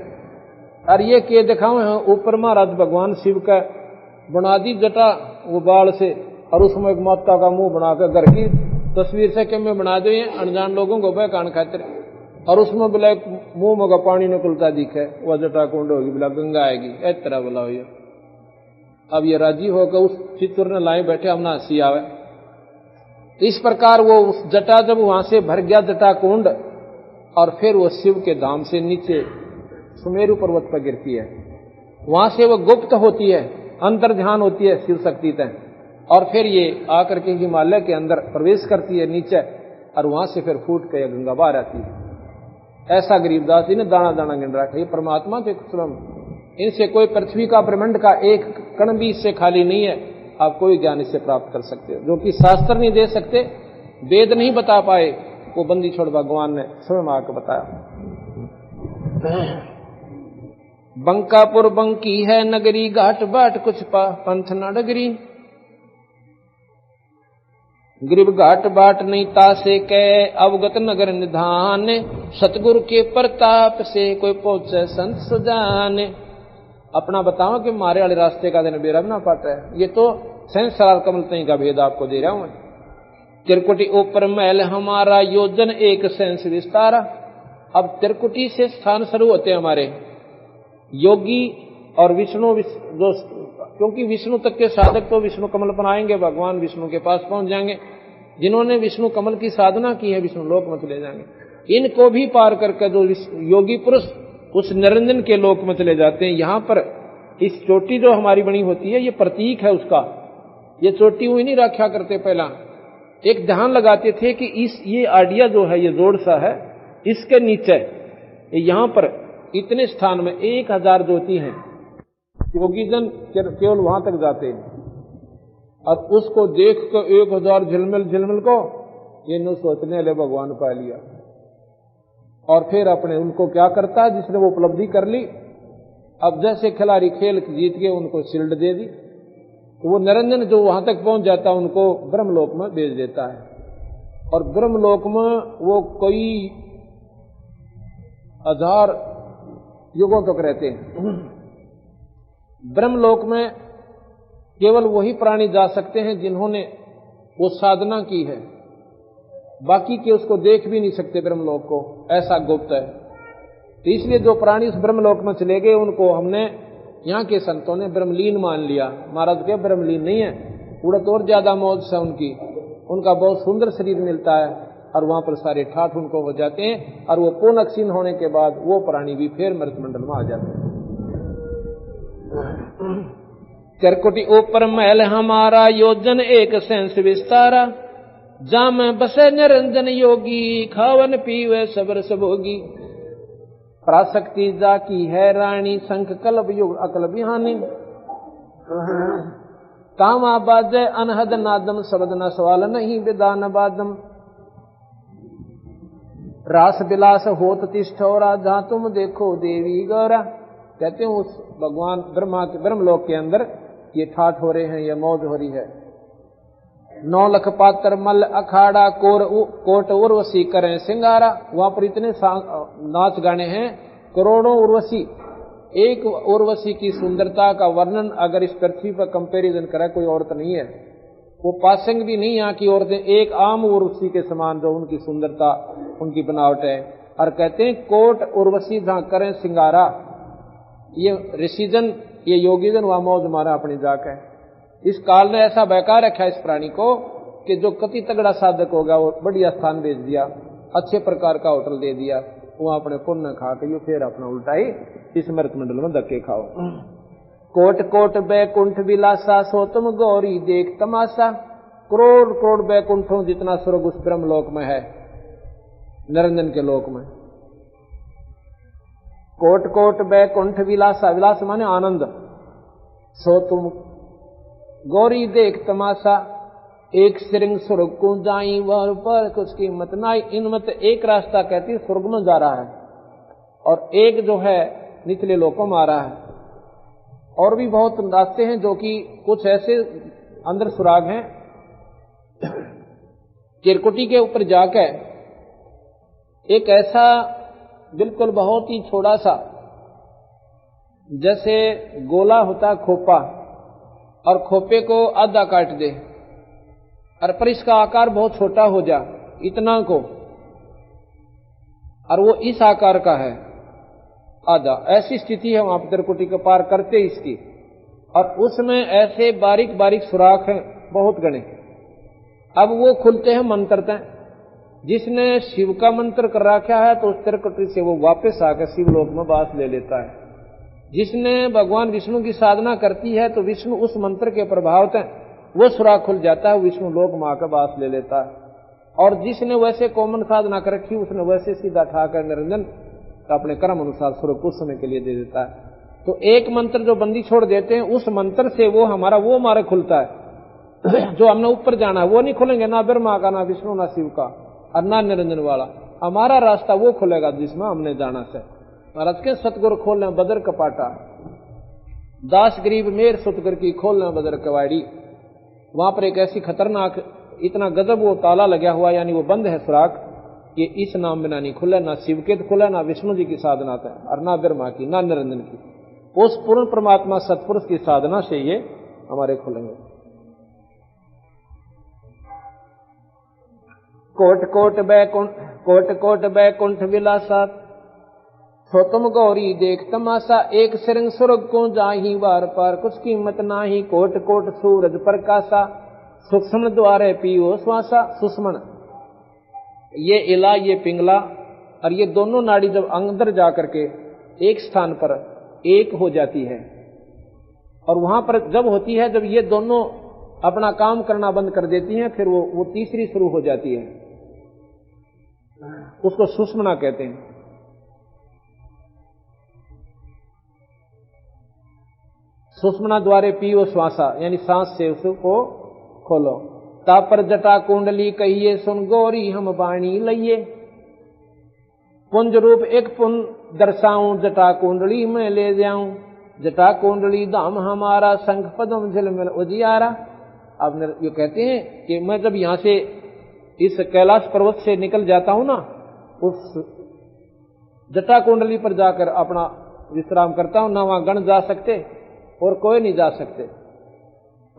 और ये के दिखाओ है ऊपर महाराज भगवान शिव का बना दी जटा वो बाल से, और उसमें एक माता का मुंह बनाकर घर की तस्वीर से के में बना दो, ये अनजान लोगों को बहकान खातिर, और उसमें बोला मुंह में पानी निकलता दिखे, वह जटा कुंड होगी, बोला गंगा आएगी, इस तरह बोला हो। अब ये राजी होकर उस चित्र ने लाए बैठे, हम ना हंसी आवे। इस प्रकार वो उस जटा जब वहां से भर गया जटा कुंड, और फिर वो शिव के धाम से नीचे सुमेरु पर्वत पर गिरती है, वहां से वो गुप्त होती है, अंतर ध्यान होती है शिव शक्ति तय, और फिर ये आकर के हिमालय के अंदर प्रवेश करती है नीचे, और वहां से फिर फूट के गंगा बाहर आती है। ऐसा गरीबदास जी ने दाना दाना गिन रखा। ये परमात्मा के स्वयं, इनसे कोई पृथ्वी का ब्रह्मांड का एक कण भी इससे खाली नहीं है। आप कोई ज्ञान इससे प्राप्त कर सकते हो, जो कि शास्त्र नहीं दे सकते, वेद नहीं बता पाए, वो बंदी छोड़ भगवान ने स्वयं आकर बताया। बंकापुर बंकी है नगरी, घाट बाट कुछ पंथ न डगरी, गिरिब घाट बाट नहीं तासे कै, अवगत नगर निधान, सतगुरु के प्रताप से कोई पहुंचे संत सुजाने। अपना बताओ कि मारे वाले रास्ते का दिन बेरा ना पाता है। ये तो सहस्रार कमल तई का भेद आपको दे रहा हूं। त्रिकुटी ऊपर महल हमारा, योजन एक सहस विस्तारा। अब त्रिकुटी से स्थान शुरू होते हैं हमारे योगी और विष्णु, जो क्योंकि विष्णु तक के साधक तो विष्णु कमल पर आएंगे, भगवान विष्णु के पास पहुंच जाएंगे। जिन्होंने विष्णु कमल की साधना की है विष्णु लोक में चले जाएंगे। इनको भी पार करके जो योगी पुरुष उस निरंजन के लोक में चले जाते हैं। यहाँ पर इस चोटी जो हमारी बनी होती है, ये प्रतीक है उसका। ये चोटी हुई नहीं रखा करते, पहला एक ध्यान लगाते थे कि ये आइडिया जो है, ये जोड़ सा है, इसके नीचे यहाँ पर इतने स्थान में 1000 ज्योति हैं। योगीजन केवल वहां तक जाते हैं, और उसको देख कर 1000 झिलमिल को ये न सोचने ले भगवान पा लिया। और फिर अपने उनको क्या करता है, जिसने वो उपलब्धि कर ली, अब जैसे खिलाड़ी खेल जीत गए उनको शील्ड दे दी, तो वो निरंजन जो वहां तक पहुंच जाता है उनको ब्रह्मलोक में भेज देता है। और ब्रह्मलोक में वो कई 1000 युगों तक रहते हैं। ब्रह्मलोक में केवल वही प्राणी जा सकते हैं जिन्होंने वो साधना की है, बाकी के उसको देख भी नहीं सकते ब्रह्मलोक को, ऐसा गुप्त है। तो इसलिए जो प्राणी उस ब्रह्मलोक में चले गए उनको हमने यहाँ के संतों ने ब्रह्मलीन मान लिया। महाराज के ब्रह्मलीन नहीं है, उड़त और ज्यादा मौज है उनकी, उनका बहुत सुंदर शरीर मिलता है, और वहां पर सारे ठाठ उनको हो जाते हैं, और वो पूर्ण क्षीण होने के बाद वो प्राणी भी फिर मृतमंडल में आ जाते हैं। त्रिकुटी ऊपर महल हमारा, योजन एक सहस विस्तारा, जाम बसे निरंजन योगी, खावन पीवे सबर सबोगी। पराशक्ति जा की है रानी, शंख कलब युग अकल बिहानी, कामा बाजे अनहद नादम, शब्द न सवाल नहीं विदान बादम। रास बिलास होत तिष्ठोरा, जहां तुम देखो देवी गौरा। कहते हैं उस भगवान ब्रह्मा के ब्रह्मलोक के अंदर ये ठाठ हो रहे हैं, ये मौज हो रही है। 9 लख पात्र मल अखाड़ा, कोट उर्वशी करें सिंगारा। वहां पर इतने नाच गाने हैं, करोड़ों उर्वशी। एक उर्वशी की सुंदरता का वर्णन अगर इस पृथ्वी पर कंपैरिजन करे कोई औरत नहीं है। वो पासंग भी नहीं यहाँ की औरतें, एक आम उर्वशी के समान जो उनकी सुंदरता, उनकी बनावट है। और कहते हैं कोट उर्वशी जहां करें सिंगारा, ये ऋषिजन, ये योगीजन वहां मौज मारा अपनी जाकर। इस काल ने ऐसा बहका रखा इस प्राणी को कि जो कति तगड़ा साधक होगा वो बढ़िया स्थान भेज दिया, अच्छे प्रकार का होटल दे दिया, वहां अपने पुण्य खा के फिर अपना उल्टा ही इस मृत मंडल में धक्के खाओ। कोट कोट बैकुंठ विलासा, सो तुम गौरी देख तमाशा। करोड़ करोड़ बैकुंठों जितना स्वर्ग उस ब्रह्मलोक में है, निरंजन के लोक में। कोट कोट बैकुंठ विलासा, विलास माने आनंद। सो तुम गौरी देख तमाशा, एक सिरिंग स्वर्ग को जाई वर पर कुछ कीमत नाई। इनमें तो एक रास्ता कहती स्वर्ग में जा रहा है और एक जो है निचले लोकों में आ रहा है। और भी बहुत रास्ते हैं जो कि कुछ ऐसे अंदर सुराग हैं। चिरकुटी के ऊपर जाकर एक ऐसा बिल्कुल बहुत ही छोटा सा जैसे गोला होता खोपा और खोपे को आधा काट दे और पर इसका आकार बहुत छोटा हो जा इतना को, और वो इस आकार का है आधा, ऐसी स्थिति है वहां पर त्रिकुटी के पार करते इसकी। और उसमें ऐसे बारीक बारीक सुराख हैं बहुत गणे। अब वो खुलते हैं मंत्र तय। जिसने शिव का मंत्र कर रखा है तो उस त्रिकुटी से वो वापस आकर शिवलोक में वास ले लेता है। जिसने भगवान विष्णु की साधना करती है तो विष्णु उस मंत्र के प्रभाव से वो सुराख खुल जाता है, विष्णु लोक में आकर वास ले लेता है। और जिसने वैसे कॉमन साधना कर रखी उसने वैसे सीधा ठाकर निरंजन अपने कर्म अनुसार स्वर्ग कुछ समय के लिए दे देता है। तो एक मंत्र जो बंदी छोड़ देते हैं उस मंत्र से वो हमारा वो मार्ग खुलता है जो हमने ऊपर जाना है वो नहीं खुलेंगे, ना ब्रह्मा का, ना विष्णु, ना शिव का और ना निरंजन वाला। हमारा रास्ता वो खुलेगा जिसमें हमने जाना से। महाराज के सतगुरु खोलने बदर कपाटा, दास गरीब मेर सतगुर की खोलने बदर कवाड़ी। वहां पर एक ऐसी खतरनाक इतना गजब वो ताला लगा हुआ यानी वो बंद है सुराख कि इस नाम बिना नहीं खुले, ना शिव के खुले, ना विष्णु जी की साधना है और ना ब्रह्मा की, ना निरंजन की। उस पूर्ण परमात्मा सतपुरुष की साधना से ये हमारे खुलेंगे। कोट कोट बैकुंठ विलासा, सो तुम गौरी देख तमाशा। एक सिरंग स्वर्ग को जाही वार पार कुछ कीमत नाही। कोट कोट सूरज प्रकाशा, सूक्ष्म द्वारे पियो श्वासा। सुष्मण ये इला ये पिंगला और ये दोनों नाड़ी जब अंदर जाकर के एक स्थान पर एक हो जाती है और वहां पर जब होती है जब ये दोनों अपना काम करना बंद कर देती हैं फिर वो तीसरी शुरू हो जाती है, उसको सुषुम्ना कहते हैं। सुषुम्ना द्वारे पियो श्वासा यानी सांस से उसको खोलो। तापर जटा कुंडली कहिए सुन गौरी हम वाणी लइए। पुंज रूप एक पुन दर्शाऊं जटा कुंडली में ले जाऊं। जटा कुंडली धाम हमारा शंख पदम झिलमिल उजियारा। अब ये कहते हैं कि मैं जब यहां से इस कैलाश पर्वत से निकल जाता हूं ना, उस जटा कुंडली पर जाकर अपना विश्राम करता हूं। ना वहां गण जा सकते और कोई नहीं जा सकते,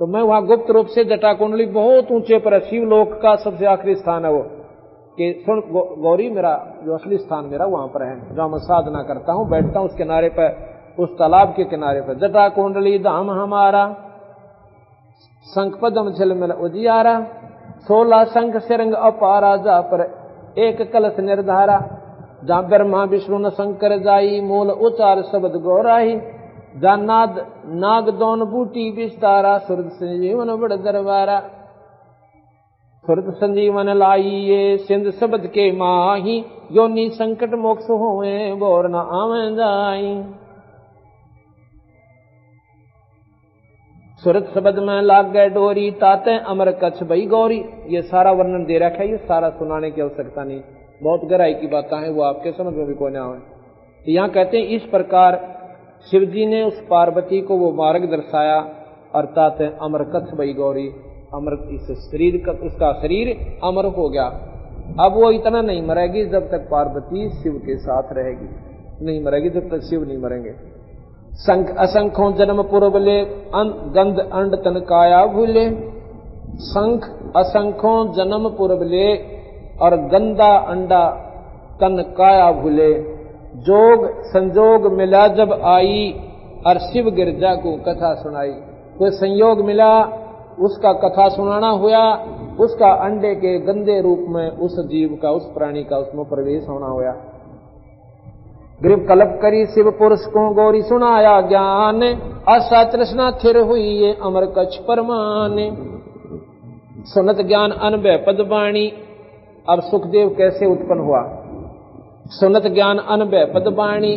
तो मैं वहां गुप्त रूप से जटा कुंडली बहुत ऊंचे पर शिवलोक का सबसे आखिरी स्थान है वो कि सुन गौरी मेरा जो असली स्थान मेरा वहां पर है जहां मैं साधना करता हूं, बैठता हूं उस किनारे पर, उस तालाब के किनारे पर। जटा कुंडली धाम हमारा शंख पदम झिलमिल उजियारा। 16 शंख सिरंग अपारा जा पर एक कलश निर्धारा। जहां ब्रह्मा विष्णु न शंकर जाई मूल उचार शब्द गौराही। जहां नाग दोन बूटी विस्तारा सुरत संजीवन बड़ दरबारा। सुरत संजीवन लाई ये सिंध शब्द के माही। योनि संकट मोक्ष होए बोर न आवे जाई। सुरत शब्द में लाग गए डोरी ताते अमर कच्छ भई गौरी। ये सारा वर्णन दे रखा है, ये सारा सुनाने की आवश्यकता नहीं, बहुत गहराई की बातें हैं, वो आपके समझ में भी कोई ना आए। तो यहाँ कहते हैं इस प्रकार शिव जी ने उस पार्वती को वो मार्ग दर्शाया अर्थात अमर कच्छ भई गौरी। अमर इस शरीर का उसका शरीर अमर हो गया। अब वो इतना नहीं मरेगी जब तक पार्वती शिव के साथ रहेगी, नहीं मरेगी जब तक शिव नहीं मरेंगे। संख असंखों जन्म पूर्व ले गंध अंड तन काया भूले। संख असंखों जन्म पूर्व ले और गंदा अंडा तन काया भूले। जोग संजोग मिला जब आई और शिव गिरजा को कथा सुनाई। कोई संयोग मिला उसका कथा सुनाना हुआ, उसका अंडे के गंदे रूप में उस जीव का उस प्राणी का उसमें प्रवेश होना हुआ। ग्रीव कल्प करी शिव पुरुष को गौरी सुनाया ज्ञान। आशा तृष्णा थिर हुई ये अमर कच्छ परमान। सुनत ज्ञान अनभय पदवाणी। अब सुखदेव कैसे उत्पन्न हुआ? सुनत ज्ञान अनभय पदवाणी।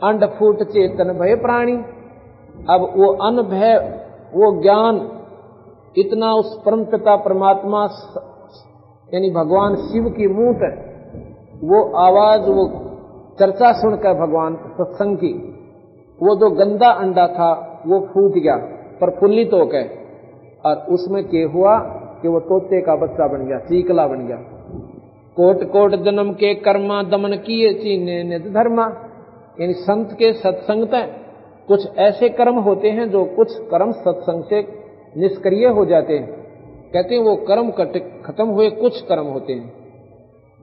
अंड फूट चेतन भय प्राणी। अब वो अनभय वो ज्ञान इतना उस परम पिता परमात्मा यानी भगवान शिव की मुंह है वो आवाज, वो चर्चा सुनकर भगवान सत्संग की, वो जो गंदा अंडा था वो फूट गया प्रफुल्लित होकर, और उसमें क्या हुआ कि वो तोते का बच्चा बन गया, चीकला बन गया। कोट कोट जन्म के कर्मा दमन किए चीने निज धर्मा, यानी संत के सत्संग में कुछ ऐसे कर्म होते हैं जो कुछ कर्म सत्संग से निष्क्रिय हो जाते हैं। कहते हैं वो कर्म खत्म हुए, कुछ कर्म होते हैं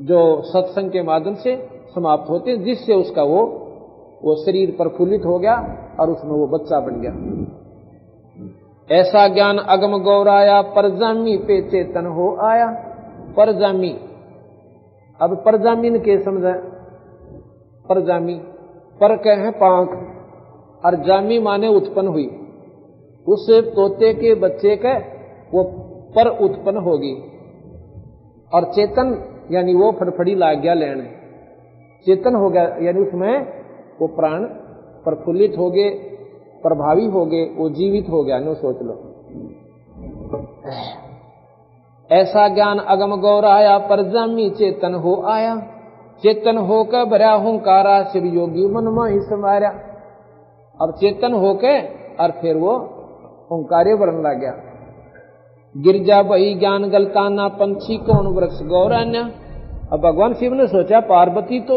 जो सत्संग के माध्यम से समाप्त होते हैं, जिससे उसका वो शरीर प्रफुल्लित हो गया और उसमें वो बच्चा बन गया। ऐसा ज्ञान अगम गौराया परजामी पे चेतन हो आया। परजामी, अब परजामीन के समझे, परजामी पर कहे पांख और जामी माने उत्पन्न हुई, उस तोते के बच्चे का वो पर उत्पन्न होगी, और चेतन यानी वो फड़फड़ी लाग गया लेने, चेतन हो गया यानी उसमें वो प्राण प्रफुल्लित हो गए, प्रभावी हो गए, वो जीवित हो गया। नो सोच लो, ऐसा ज्ञान अगम गौराया परजामी चेतन हो आया। चेतन होकर भरा हुंकारा शिव योगी मन माही समारा। अब चेतन होके और फिर वो हुंकारे बनने लग गया। गिरजा बही ज्ञान गलताना पंछी कौन वृक्ष गौरान्या। अब भगवान शिव ने सोचा पार्वती तो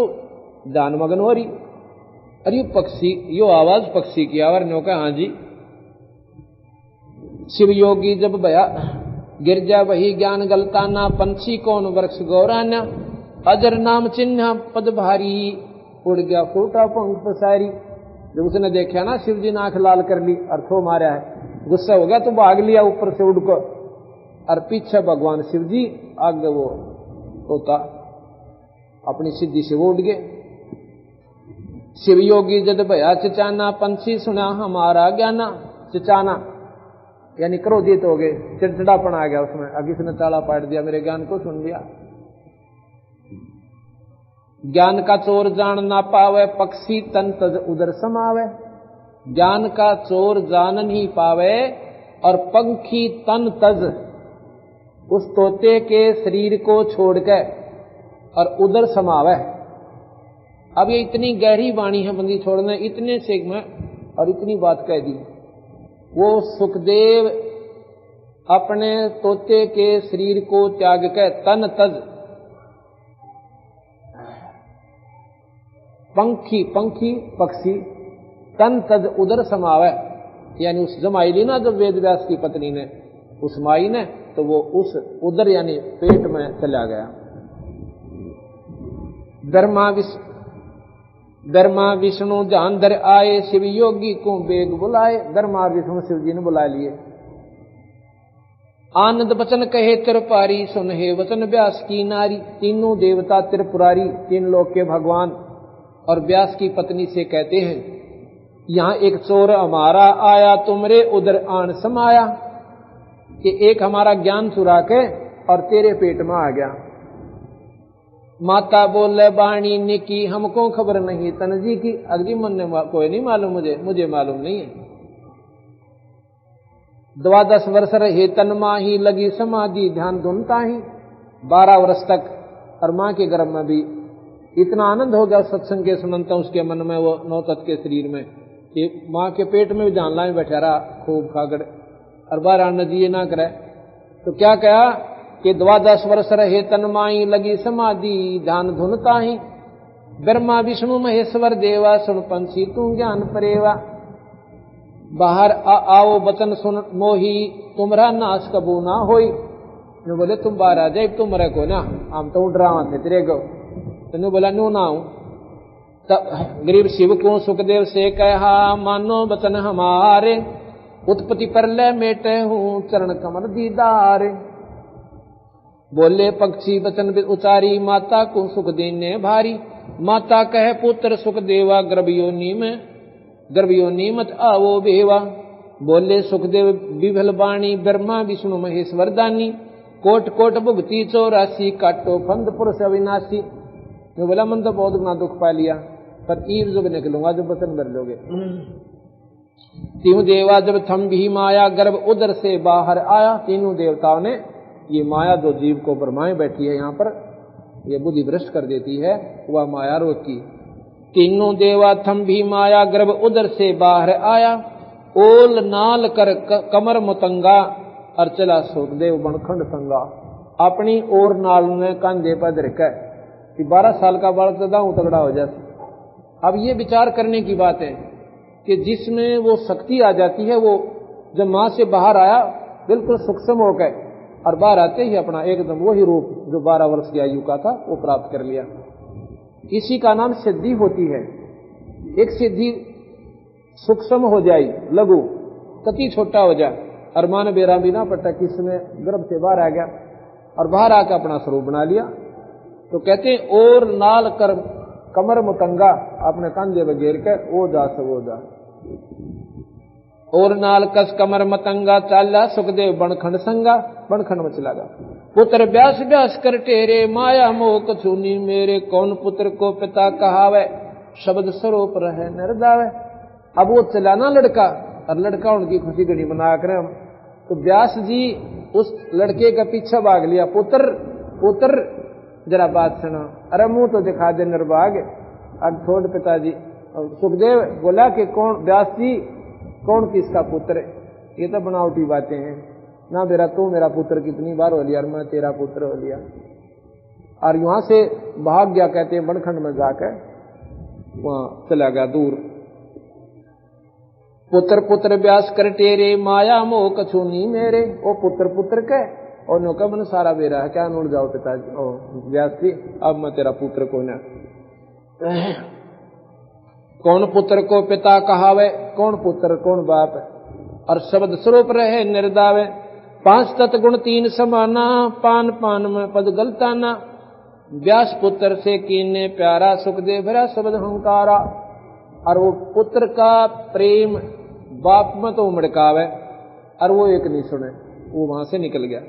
जान मगन हो रही, अरे ये पक्षी, यो आवाज पक्षी की आवाज ने कहा हाँ जी। शिव योगी जब भया गिरजा वही ज्ञान गलताना पंछी कौन वृक्ष गौरान्या। अजर नाम चिन्ह पद भारी उड़ गया फूटा पंख पसारी। जब उसने देखा ना शिव जी ने आंख लाल कर ली, अर्थो मारा है, गुस्सा हो गया तो भाग लिया ऊपर से उड़कर, और पीछे भगवान शिव जी आगे वो होता अपनी सिद्धि से वो उड़ गए। शिव योगी जद भया चिचाना पंछी सुना हमारा ज्ञाना। चिचाना यानी क्रोधित हो गए, चिड़चिड़ापन आ गया उसमें, अभी उसने ताला पाट दिया, मेरे ज्ञान को सुन लिया। ज्ञान का चोर जान ना पावे पक्षी तन तज उदर समावे। ज्ञान का चोर जान नहीं पावे और पंखी तन तज उस तोते के शरीर को छोड़कर और उदर समावे। अब ये इतनी गहरी वाणी है बंदी छोड़ने, इतने से में और इतनी बात कह दी। वो सुखदेव अपने तोते के शरीर को त्याग कर तन तज पंखी, पंखी पक्षी, तन तज उदर समावे, यानी उस जमाई ली ना जब वेद व्यास की पत्नी ने, उस माई ने, तो वो उस उदर यानी पेट में चला गया। धर्मा विष्णु ध्यान धर आए शिव योगी को बेग बुलाए। धर्मा विष्णु शिव जी ने बुला लिए। आनंद वचन कहे त्रिपुरारी सुन हे वचन व्यास की नारी। तीनों देवता त्रिपुरारी, तीन लोक के भगवान और व्यास की पत्नी से कहते हैं, यहाँ एक चोर हमारा आया तुमरे उदर आन समाया, कि एक हमारा ज्ञान चुरा के और तेरे पेट में आ गया। माता बोले बाणी ने की हमको खबर नहीं तनजी की। अगली मन ने कोई नहीं मालूम, मुझे मालूम नहीं है। 12 वर्ष रहे तन माही लगी समाधि ध्यान धुनता ही। 12 वर्ष तक और माँ के गर्भ में भी इतना आनंद हो गया सत्संग के सुनता उसके मन में, वो 9 तत्व के शरीर में, कि माँ के पेट में भी ध्यान लाए बैठा रहा खूब खागड़, और 12 नजी ना करे। तो क्या कहा कि 12 वर्ष रहे तन माई लगी समाधि ध्यान धुनता ही। ब्रह्मा विष्णु महेश्वर देवा सुन पंछी तू ज्ञान परेवा। बाहर आओ बचन सुन मोही तुमरा नाश कबू ना होई। नु बोले तुम बाहर आ जाए, तुम मरे को ना, हम तो डरावा थे तेरे को। तो बोला नू ना आऊं। तब गरीब शिव को सुखदेव से कहा मानो बचन हमारे, उत्पत्ति पर ले मेटे हूं चरण कमल दीदार। बोले पक्षी वचन उचारी माता को सुख देने भारी। माता कहे पुत्र सुख देवा गर्भयोनि मत आवो बेवा। बोले सुखदेव विभल बाणी ब्रह्मा विष्णु महेश्वर दानी। कोट कोट भुगती 84 काटो फंद पुरुष अविनाशी। मैं बोला मन तो बहुत गुना दुख पा लिया, पर ईर जब निकलूंगा जब वचन कर लोगे। तीनों देवा जब थम भी माया गर्भ उदर से बाहर आया। तीनों देवताओं ने ये माया जो जीव को भरमाए बैठी है यहाँ पर, ये बुद्धि भ्रष्ट कर देती है, वह माया रोकी। तीनों देवा थम भी माया गर्भ उदर से बाहर आया। ओल नाल कर कमर मुतंगा और चला सुखदेव बनखंड संगा। अपनी और नाल ने कंधे पर धरकर कि 12 साल का बालक तो दाऊ तगड़ा हो जाता। अब ये विचार करने की बात है कि जिसमें वो शक्ति आ जाती है, वो जब मां से बाहर आया बिल्कुल सूक्ष्म हो गए और बाहर आते ही अपना एकदम वही रूप जो 12 वर्ष की आयु का था वो प्राप्त कर लिया। इसी का नाम सिद्धि होती है। एक सिद्धि सूक्ष्म हो जाए, लघु कति छोटा हो जाए, अरमान बेरा बिना पट्टा किसमें गर्भ से बाहर आ गया और बाहर आकर अपना स्वरूप बना लिया। तो कहते हैं और नाल कर कमर मुतंगा, अपने कंधे में घेर कर ओ जा सो जा। और नाल कस कमर मतंगा चाला सुखदेव बनखंड संगा। बनखंड में चला गया। पुत्र ब्यास ब्यास कर टेरे माया मोह कछूनी मेरे। कौन पुत्र को पिता कहावे शब्द स्वरूप रहे नरदावे। अब वो चलाना लड़का और लड़का उनकी खुशी घड़ी मना कर, तो व्यास जी उस लड़के का पीछे भाग लिया। पुत्र पुत्र जरा बात सुनो। अरे मुंह तो दिखा दे निर्भाग। अब छोड़ पिताजी। सुखदेव बोला कि कौन व्यास जी कौन किसका पुत्र है? ये तो बनावटी बातें हैं ना। मेरा तू मेरा पुत्र कितनी बार हो लिया और मैं तेरा पुत्र हो लिया। और यहां से भाग गया, कहते हैं बनखंड में जाकर वहां चला गया दूर। पुत्र पुत्र व्यास कर टेरे माया मोह कछूनी मेरे। ओ पुत्र पुत्र के और नो कब सारा बेरा है क्या नूड़ जाओ पिताजी। ओ व्यास जी अब मैं तेरा पुत्र को ना। कौन पुत्र को पिता कहावे, कौन पुत्र कौन बाप। और शब्द स्वरूप रहे निर्दावे। 5 तत्गुण 3 समाना, पान पान में पद गलताना। व्यास पुत्र से कीने प्यारा, सुखदेव भरा शब्द हंकारा। और वो पुत्र का प्रेम बाप में तो उमड़कावे और वो एक नहीं सुने, वो वहां से निकल गया।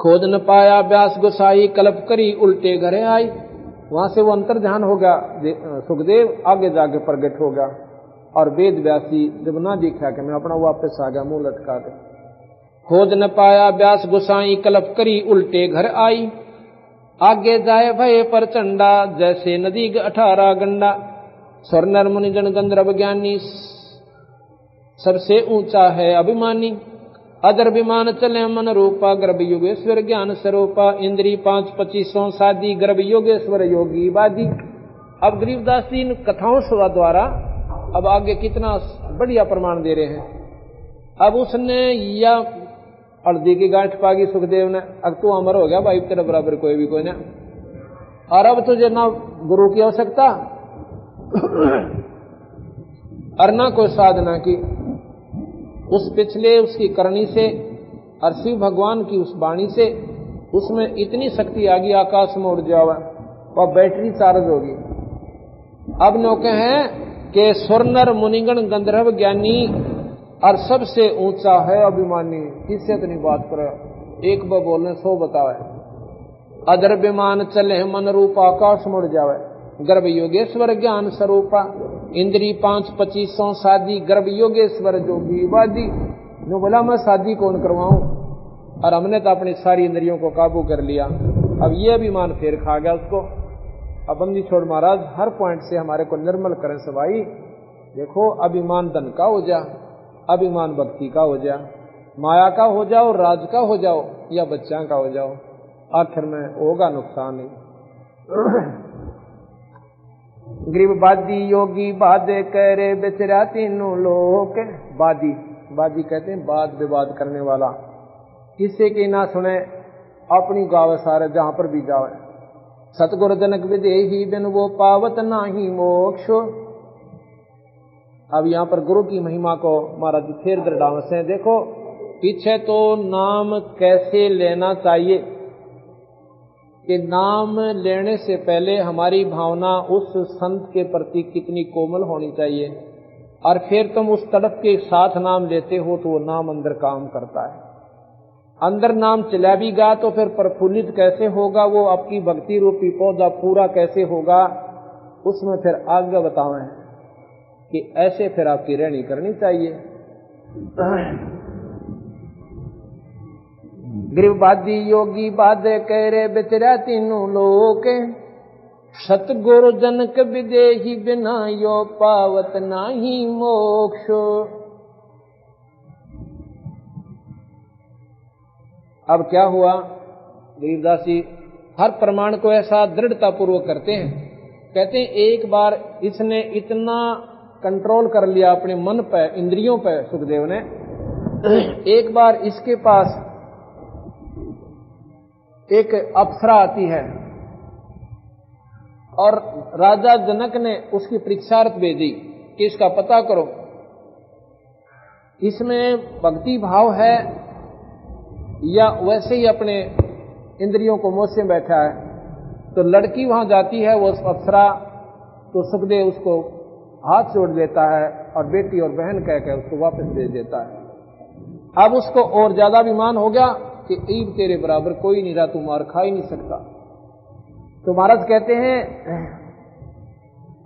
खोद न पाया व्यास गोसाई, कल्प करी उल्टे घरे आई। वहां से वो अंतर ध्यान हो गया, सुखदेव आगे जाके प्रगट हो गया। और वेद व्यासी जब ना देखा कि मैं अपना वापस आ गया मुंह लटका के। खोद न पाया व्यास गोसाई, कल्प करी उल्टे घर आई। आगे जाए भय पर चंडा, जैसे नदी 18 गंडा। स्वर नर मुनि जन गंधर्व ज्ञानी, सबसे ऊंचा है अभिमानी। अदर विमान चले मन रूपा, गर्भ योगेश्वर ज्ञान स्वरूपा। इंद्री 5 25 शादी, गर्भ योगेश्वर योगी वादी। अब गरीबदास जी इन कथाओं सभा द्वारा अब आगे कितना बढ़िया प्रमाण दे रहे हैं। अब उसने या हल्दी की गांठ पागी सुखदेव ने, अब तू अमर हो गया भाई, तेरे बराबर कोई भी कोई ना। और अब तुझे ना गुरु की आवश्यकता और ना कोई साधना की। उस पिछले उसकी करनी से और शिव भगवान की उस वाणी से उसमें इतनी शक्ति आ गई, आकाश में उड़ जावा, वह बैटरी चार्ज होगी। अब नौके हैं कि स्वर्णर मुनिगण गंधर्व ज्ञानी और सबसे ऊंचा है अभिमानी। किससे इतनी बात करे, एक बार बोलने 100 बतावे। अदर विमान चले मन रूप, आकाश मुड़ जावे। गर्भ योगेश्वर ज्ञान स्वरूपा। इंद्री 5 25 शादी, गर्भ योगेश्वर जोगी वादी। जो बोला मैं शादी कौन करवाऊं, और हमने तो अपनी सारी इंद्रियों को काबू कर लिया। अब ये अभिमान फेर खा गया उसको। अब बंदी छोड़ महाराज हर पॉइंट से हमारे को निर्मल करें सभाई। देखो अभिमान धन का हो जा, अभिमान भक्ति का हो जा, माया का हो जाओ, राज का हो जाओ या बच्चा का हो जाओ, आखिर में होगा नुकसान नहीं। गरीब बादी योगी बादे करे बेचरा तीनों लोग। बादी बादी कहते हैं वाद विवाद करने वाला, किसी की ना सुने, अपनी गावे सारे जहां पर भी जावे। सतगुरु जनक विदेही बिन वो पावत नाही मोक्ष। अब यहां पर गुरु की महिमा को महाराज फिर दृढ़ाव से देखो। पीछे तो नाम कैसे लेना चाहिए कि नाम लेने से पहले हमारी भावना उस संत के प्रति कितनी कोमल होनी चाहिए, और फिर तुम उस तड़प के साथ नाम लेते हो तो वो नाम अंदर काम करता है। अंदर नाम चला भी गा तो फिर प्रफुल्लित कैसे होगा, वो आपकी भक्ति रूपी पौधा पूरा कैसे होगा, उसमें फिर आगे बतावे हैं। कि ऐसे फिर आपकी रहनी करनी चाहिए। गिरवादी योगी बाद कह रे बेचरा तीनों लोग, सतगुरु जनक विदेही बिना यो पावत नाही मोक्ष। अब क्या हुआ, गरीबदास जी हर प्रमाण को ऐसा दृढ़ता पूर्वक करते हैं, कहते हैं एक बार इसने इतना कंट्रोल कर लिया अपने मन पे, इंद्रियों पे, सुखदेव ने, एक बार इसके पास एक अप्सरा आती है और राजा जनक ने उसकी परीक्षार्थ भेजी कि इसका पता करो, इसमें भक्ति भाव है या वैसे ही अपने इंद्रियों को मोह से बैठा है। तो लड़की वहां जाती है, वो अप्सरा, तो सुखदेव उसको हाथ जोड़ देता है और बेटी और बहन कहकर उसको वापस भेज देता है। अब उसको और ज्यादा अभिमान हो गया कि ईब तेरे बराबर कोई नहीं रहा, तू मार खा ही नहीं सकता। तो महाराज कहते हैं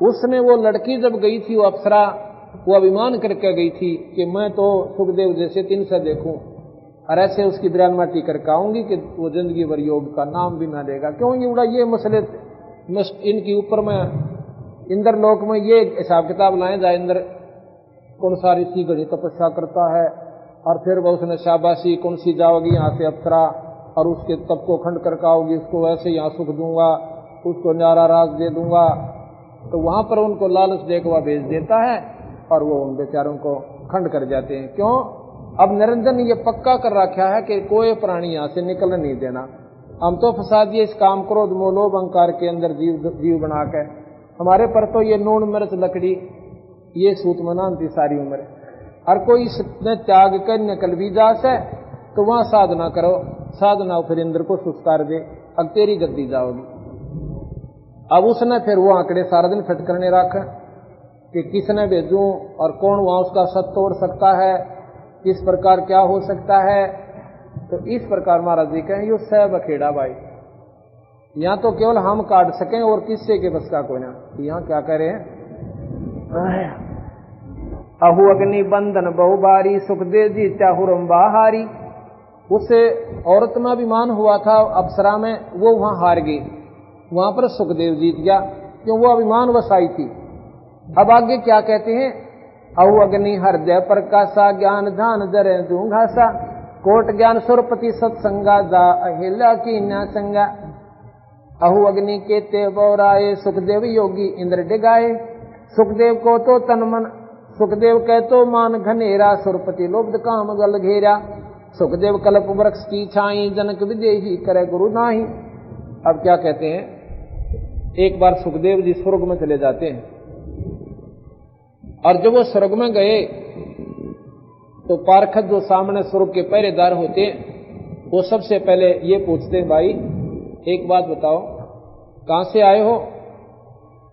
उसने, वो लड़की जब गई थी, वो अप्सरा, वो अभिमान करके गई थी कि मैं तो सुखदेव जैसे 3 से देखूं और ऐसे उसकी बिरान माटी करके आऊंगी कि वो जिंदगी भर योग का नाम भी ना लेगा। क्यों ये उड़ा, ये मसले इनके ऊपर में इंद्र लोक में ये हिसाब किताब लाए जाए, इंद्र कौन सा ऋषि घड़ी तपस्या करता है और फिर वह उसने शाबाशी कौन सी जाओगी यहाँ से अप्सरा और उसके तप को खंड करके आओगी, उसको वैसे यहाँ सुख दूंगा, उसको न्यारा राज दे दूंगा। तो वहां पर उनको लालच देकर वह भेज देता है और वो उन बेचारों को खंड कर जाते हैं। क्यों, अब निरंजन ने ये पक्का कर रखा है कि कोई प्राणी यहाँ से निकलने नहीं देना, हम तो फंसा दिए इस काम क्रोध मोह लोभ अहंकार के अंदर जीव बना के। हमारे पर तो ये नून मिर्च लकड़ी ये सूत मनाती सारी उम्र, हर कोई इसने त्याग कर निकल भी जा से, तो वहां साधना करो, साधना फिर इंद्र को सुस्कार दे, अब तेरी गद्दी जाओगी। अब उसने फिर वो आंकड़े सारा दिन फिट करने रखा कि किसने भेजूं और कौन वहां उसका सत तोड़ सकता है, किस प्रकार क्या हो सकता है। तो इस प्रकार महाराज जी कहें यो सब अखेड़ा भाई, यहाँ तो केवल हम काट सकें और किससे के बस का कोई ना। यहाँ क्या कह रहे हैं, अहु अग्नि बंधन बहुबारी सुखदेव जी चाहुरम बाहारी। उस औरत में अभिमान हुआ था अप्सरा में, वो वहां हार गई, वहां पर सुखदेव जीत गया, क्यों वो अभिमान वसाई थी। अब आगे क्या कहते हैं, अहु अग्नि हृदय प्रकाशा ज्ञान ध्यान जरे दूंघासा कोट ज्ञान सुरपति सत्संगा जा अहिल्या की न संगा। अहु अग्नि के ते बौराए सुखदेव योगी इंद्र डिगाए। सुखदेव को तो तन मन, सुखदेव कह तो मान घनेरा सुरपति लोभ काम गल घेरा। सुखदेव कल्प वृक्ष की छाई जनक विदेही करे गुरु नाही। अब क्या कहते हैं, एक बार सुखदेव जी स्वर्ग में चले जाते हैं और जब वो स्वर्ग में गए तो पार्षद जो सामने स्वर्ग के पहरेदार होते हैं वो सबसे पहले ये पूछते हैं, भाई एक बात बताओ कहां से आए हो।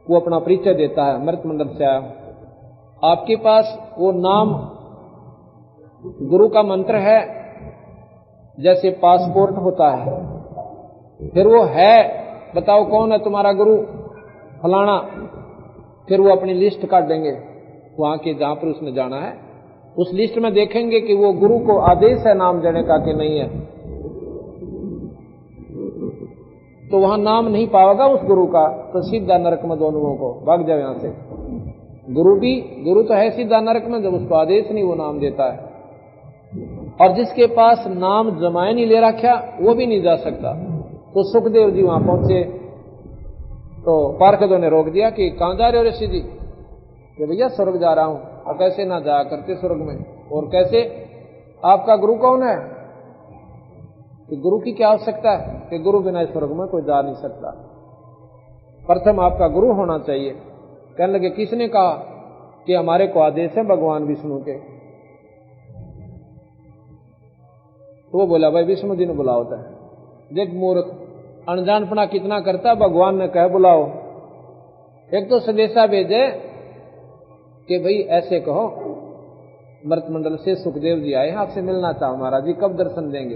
वो अपना परिचय देता है, मृत मंडल से आया हूं। आपके पास वो नाम गुरु का मंत्र है जैसे पासपोर्ट होता है, फिर वो है बताओ कौन है तुम्हारा गुरु, फलाना। फिर वो अपनी लिस्ट काट देंगे वहां के जहां पर उसने जाना है, उस लिस्ट में देखेंगे कि वो गुरु को आदेश है नाम देने का कि नहीं है, तो वहां नाम नहीं पाएगा उस गुरु का, तो सीधा नरक में दोनों को भाग जाओ यहां से। गुरु तो है सीधा नरक में जब उसको आदेश नहीं वो नाम देता है। और जिसके पास नाम जमाए नहीं ले रखा वो भी नहीं जा सकता। तो सुखदेव जी वहां पहुंचे तो पार्षदों ने रोक दिया कि कहां जा रहे हो ऋषि जी, कि भैया स्वर्ग जा रहा हूं। और कैसे ना जाया करते स्वर्ग में, और कैसे, आपका गुरु कौन है, कि गुरु की क्या आवश्यकता है, कि गुरु बिना स्वर्ग में कोई जा नहीं सकता, प्रथम आपका गुरु होना चाहिए। कहने लगे किसने कहा, कि हमारे को आदेश है भगवान विष्णु के। तो वो बोला भाई विष्णु जी ने बुला होता है। देख मूर्ख अनजानपना कितना करता, भगवान ने कह बुलाओ। एक तो संदेशा भेजे कि भाई ऐसे कहो मृत मंडल से सुखदेव जी आए हैं आपसे मिलना चाहो महाराज जी, कब दर्शन देंगे।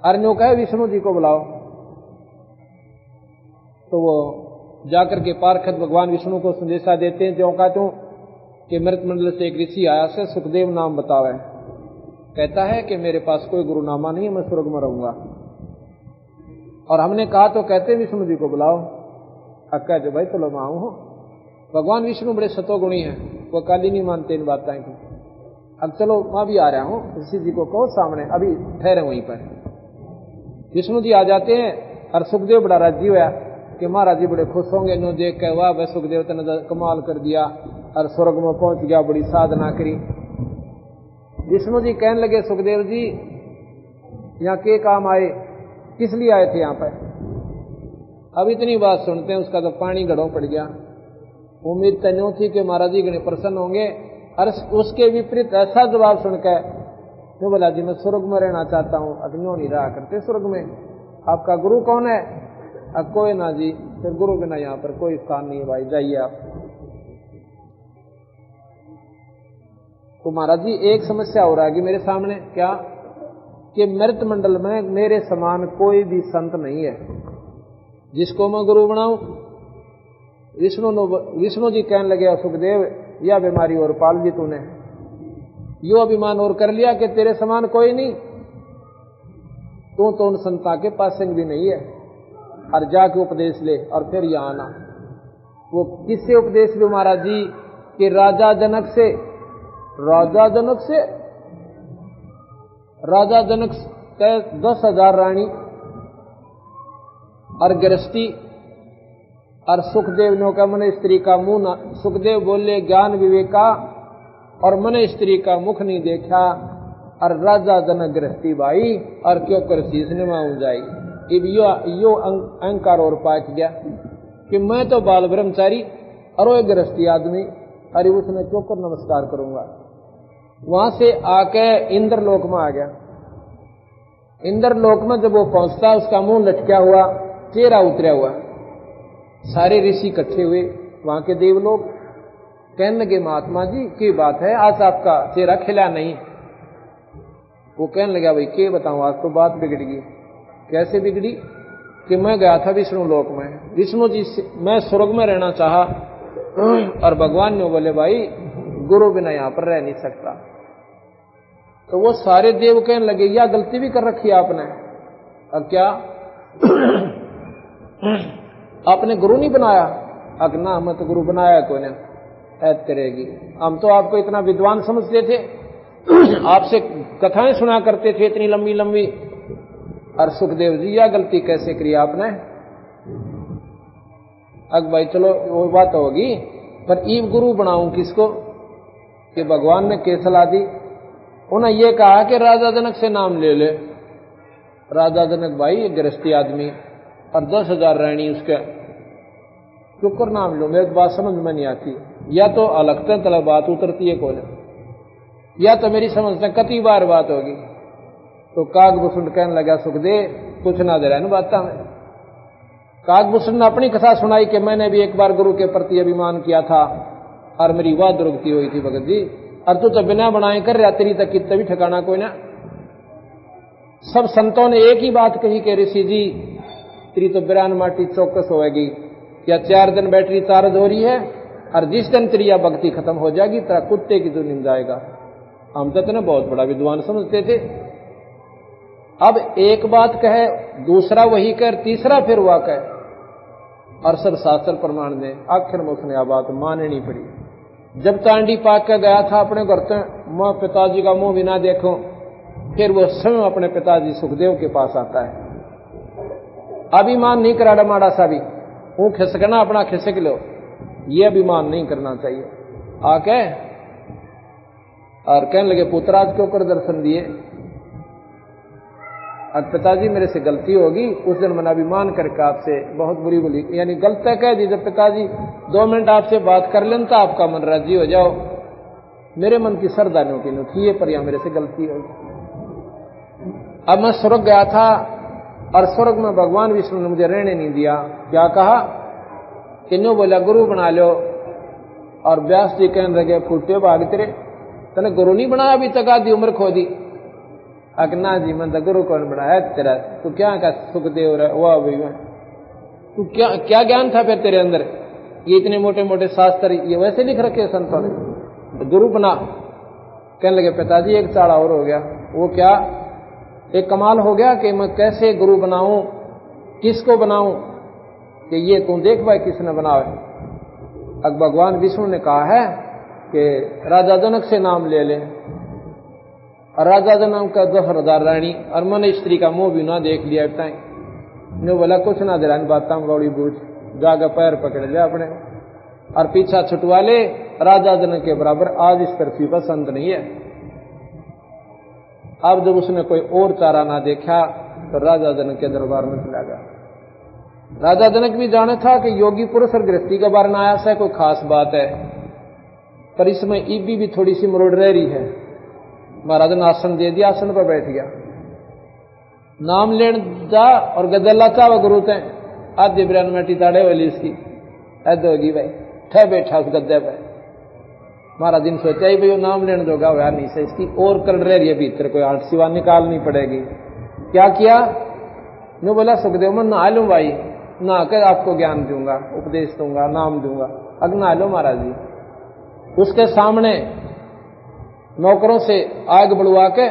अर्ण्यो कहे विष्णु जी को बुलाओ। तो वो जाकर के पार्षद भगवान विष्णु को संदेशा देते हैं, जो का तू कि मृत मंडल से एक ऋषि आया से सुखदेव नाम बतावे, कहता है कि मेरे पास कोई गुरुनामा नहीं, मैं स्वर्ग में रहूंगा। और हमने कहा तो कहते विष्णु जी को बुलाओ। अब कहते भाई चलो मैं आऊं। भगवान विष्णु बड़े सतोगुणी हैं, वो काली नहीं मानते इन बातें की। अब चलो मैं भी आ रहा हूं, ऋषि जी को कहो सामने, अभी ठहरे वहीं पर। विष्णु जी आ जाते हैं और सुखदेव बड़ा राजी हुआ कि महाराज जी बड़े खुश होंगे नो देख के, वाह भाई सुखदेव ने कमाल कर दिया और स्वर्ग में पहुंच गया, बड़ी साधना करी। विष्णु जी कहने लगे सुखदेव जी यहाँ के काम आए, किस लिए आए थे यहाँ पर? अब इतनी बात सुनते हैं उसका तो पानी गढ़ों पड़ गया। उम्मीद तो नहीं थी कि महाराज जी गणे प्रसन्न होंगे, और उसके विपरीत ऐसा जवाब सुनकर तो बोला जी मैं स्वर्ग में रहना चाहता हूँ। अग्नियों नहीं रहा करते स्वर्ग में। आपका गुरु कौन है? अब कोई ना जी, फिर गुरु बिना यहाँ पर कोई स्थान नहीं है भाई, जाइए आप। तो महाराज जी एक समस्या हो रहा है कि मेरे सामने क्या कि मृत मंडल में मेरे समान कोई भी संत नहीं है जिसको मैं गुरु बनाऊं। विष्णु जी कहने लगे सुखदेव यह बीमारी और पाल ली तूने, यो अभिमान और कर लिया कि तेरे समान कोई नहीं, तू तो उन संता के पास संग भी नहीं है, और जाके उपदेश ले और फिर यहां आना। वो किससे उपदेश ले महाराज जी? कि राजा जनक से। राजा जनक के 10,000 रानी और गृहस्थी, और सुखदेव ने कहा मन स्त्री का मुंह ना, सुखदेव बोले ज्ञान विवेका, और मन स्त्री का मुख नहीं देखा, और राजा जनक गृहस्थी भाई, और क्यों कर शीश ने माऊं जाई। अब यो अहंकार और पाक गया कि मैं तो बाल ब्रह्मचारी और वो गृहस्थी आदमी, अरे उसने क्यों कर नमस्कार करूंगा। वहां से आके इंद्रलोक में आ गया। इंद्रलोक में जब वो पहुंचता उसका मुंह लटका हुआ, चेहरा उतरा हुआ, सारे ऋषि इकट्ठे हुए वहां के देवलोक। कहने लगे महात्मा जी की बात है, आज आपका चेहरा खिला नहीं। वो कहने लगा भाई के बताऊं, आज तो बात बिगड़ गई। कैसे बिगड़ी? कि मैं गया था विष्णु लोक में, विष्णु जी से मैं स्वर्ग में रहना चाहा, और भगवान ने बोले भाई गुरु बिना यहां पर रह नहीं सकता। तो वो सारे देव कहने लगे या गलती भी कर रखी है आपने। अब क्या आपने गुरु नहीं बनाया? अगना हमें तो गुरु बनाया कोई ने, ऐद करेगी। हम तो आपको इतना विद्वान समझते थे, आपसे कथाएं सुना करते थे इतनी लंबी लंबी। और सुखदेव जी यह गलती कैसे करी आपने? अब भाई चलो वो बात होगी, पर ईव गुरु बनाऊं किसको? कि भगवान ने क्या सलाह दी? उन्हें ये कहा कि राजा जनक से नाम ले ले। राजा जनक भाई गृहस्थी आदमी और 10,000 रानी उसके, क्यों कर नाम लो? मेरी बात समझ में नहीं आती। या तो अलगते तलक बात उतरती है कोने, या तो मेरी समझते कती बार बात होगी। तो काकभूषण कहने लगा सुखदेव कुछ ना दे रहा है बात में। काकभूषण ने अपनी कथा सुनाई कि मैंने भी एक बार गुरु के प्रति अभिमान किया था और मेरी वाह दुर्गति हुई थी भगत जी, और तू तो बिना बनाए कर रहा, तेरी तक कितना भी ठिकाना कोई ना। सब संतों ने एक ही बात कही कि ऋषि जी तेरी तो बिरान माटी चौकस होगी, या 4 दिन बैटरी चार्ज हो रही है, और जिस दिन तेरी यह भक्ति खत्म हो जाएगी तेरा कुत्ते की दुनिया जाएगा। हम तो इतना बहुत बड़ा विद्वान समझते थे। अब एक बात कहे, दूसरा वही कर, तीसरा फिर वह कहे, और सब शास्त्र प्रमाण दें। आखिर में उसने यह बात माननी पड़ी। जब तांडी पाक के गया था अपने घर से, मैं पिताजी का मुंह भी ना देखूं, फिर वो स्वयं अपने पिताजी सुखदेव के पास आता है। अभिमान नहीं करा डमाड़ा सा भी, वो खिसकना अपना खिसक लो, ये अभिमान नहीं करना चाहिए। आके और कहने लगे पुत्राज क्यों कर दर्शन दिए? और पिताजी मेरे से गलती होगी, उस दिन मैंने अभिमान करके आपसे बहुत बुरी बोली, यानी गलत कह दी। जब पिताजी 2 मिनट आपसे बात कर लें तो आपका मन राजी हो जाओ, मेरे मन की सरदानियों की नुखी है, पर यहां मेरे से गलती होगी। अब मैं स्वर्ग गया था और स्वर्ग में भगवान विष्णु ने मुझे रहने नहीं दिया। क्या कहा? किन्हों बोला गुरु बना लो, और व्यास जी कहने लगे फूटे भाग तेरे, तने गुरु नहीं बनाया अभी तक, आधी उम्र खो दी। अगना जी मैं तो गुरु कौन बनाया तेरा? तू क्या का सुखदेव वाह भाई, तू क्या क्या ज्ञान था फिर तेरे अंदर? ये इतने मोटे मोटे शास्त्र ये वैसे लिख रखे संतों ने, गुरु बना। कहने लगे पिताजी एक चाड़ा और हो गया। वो क्या? एक कमाल हो गया कि मैं कैसे गुरु बनाऊं, किसको बनाऊं, कि ये तू देख भाई किसने बनावे। अब भगवान विष्णु ने कहा है कि राजा जनक से नाम ले ले। और राजा जनक का 10,000 रानी और मन स्त्री का मुंह भी ना देख लिया ने बोला कुछ ना दे बात बड़ी बूझ, जाकर पैर पकड़ लिया अपने और पीछा छुटवा ले। राजा जनक के बराबर आज इस पृथ्वी पर संत नहीं है। अब जब उसने कोई और चारा ना देखा तो राजा जनक के दरबार में चला गया। राजा जनक भी जाना था कि योगी पुरुष और गृहस्थी का बारन आया से कोई खास बात है, पर इसमें ईबी भी थोड़ी सी मुरड़ रही है। महाराज ने आसन दे दिया, आसन पर बैठ गया। नाम लेन जा और गदला चावा गुरु ते आधे ब्रान में टिताड़े वाली उसकी ऐद होगी भाई, ठह बैठा उस गद्दे पे। महाराज दिन सोचा ही भाई वो नाम लेने जोगा हुआ नहीं से, इसकी और कर रही है भीतर कोई आठ सिवा निकालनी पड़ेगी। क्या किया? नो बोला सुखदेव मैं नहा लूं भाई, नहा कर आपको ज्ञान दूंगा, उपदेश दूंगा, नाम दूंगा। अग नहा लो महाराज जी। उसके सामने नौकरों से आग बढ़वा के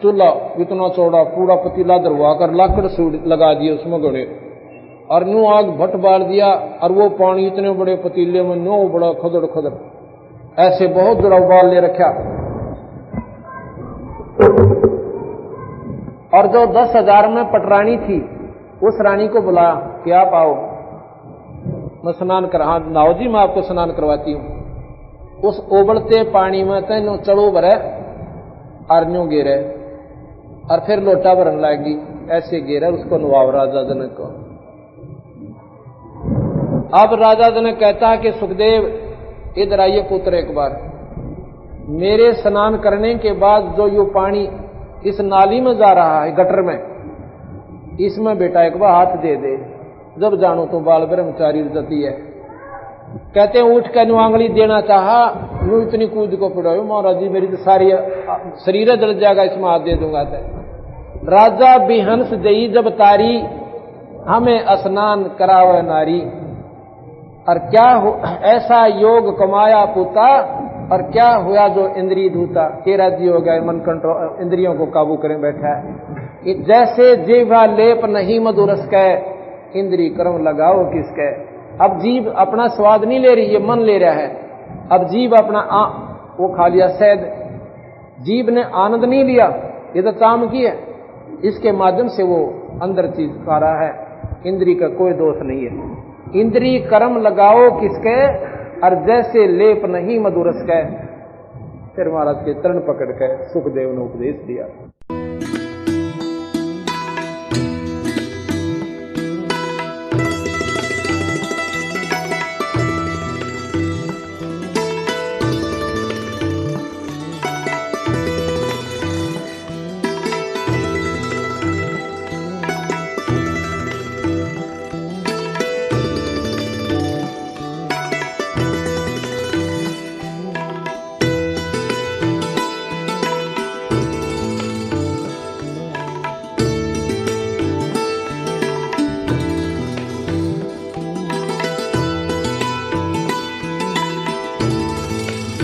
चूल्हा इतना चौड़ा पूरा पतीला दरवा कर लाकड़ सूड़ लगा दिए उसमें गड़े और नो आग भट बाल दिया। और वो पानी इतने बड़े पतीले में नो बड़ा खदड़ खदड़ ऐसे बहुत बड़ा उबाल ले रखा। और जो 10,000 में पटरानी थी उस रानी को बुलाया कि आप आओ मैं स्नान कर, हाँ नाओ जी मैं आपको स्नान करवाती हूं। उस ओबलते पानी में तेनो चढ़ो भरे और न्यू गिरे और फिर लोटा भरन लागी, ऐसे गिरे उसको नवाब राजा जनक को। अब राजा जनक कहता है कि सुखदेव इधर आइए पुत्र एक बार। मेरे स्नान करने के बाद जो ये पानी इस नाली में जा रहा है गटर में, इसमें बेटा एक बार हाथ दे दे, जब जानो तो बाल ब्रह्मचारी जाती है। कहते हैं उठ कर आंगली देना चाहा, यूं इतनी कूद को पड़ो महाराज जी मेरी तो सारी शरीर जल जाएगा, इसमें हाथ दे दूंगा। राजा बिहंस दई जब तारी, हमें स्नान करावे नारी। और क्या ऐसा योग कमाया पुता, और क्या हुआ जो इंद्रिय धूता। के राज्य हो गया मन कंट्रोल, इंद्रियों को काबू करें बैठा है। जैसे जीवा लेप नहीं मधुरस के, इंद्रिय कर्म लगाओ किसके। अब जीव अपना स्वाद नहीं ले रही, ये मन ले रहा है। अब जीव अपना वो खा लिया शहद, जीव ने आनंद नहीं लिया, ये तो काम की है। इसके माध्यम से वो अंदर चीज खा रहा है। इंद्रिय का कोई दोष नहीं है। इंद्रिय कर्म लगाओ किसके, और जैसे लेप नहीं मधुरस के। फिर महाराज के चरण पकड़ के सुखदेव ने उपदेश दिया।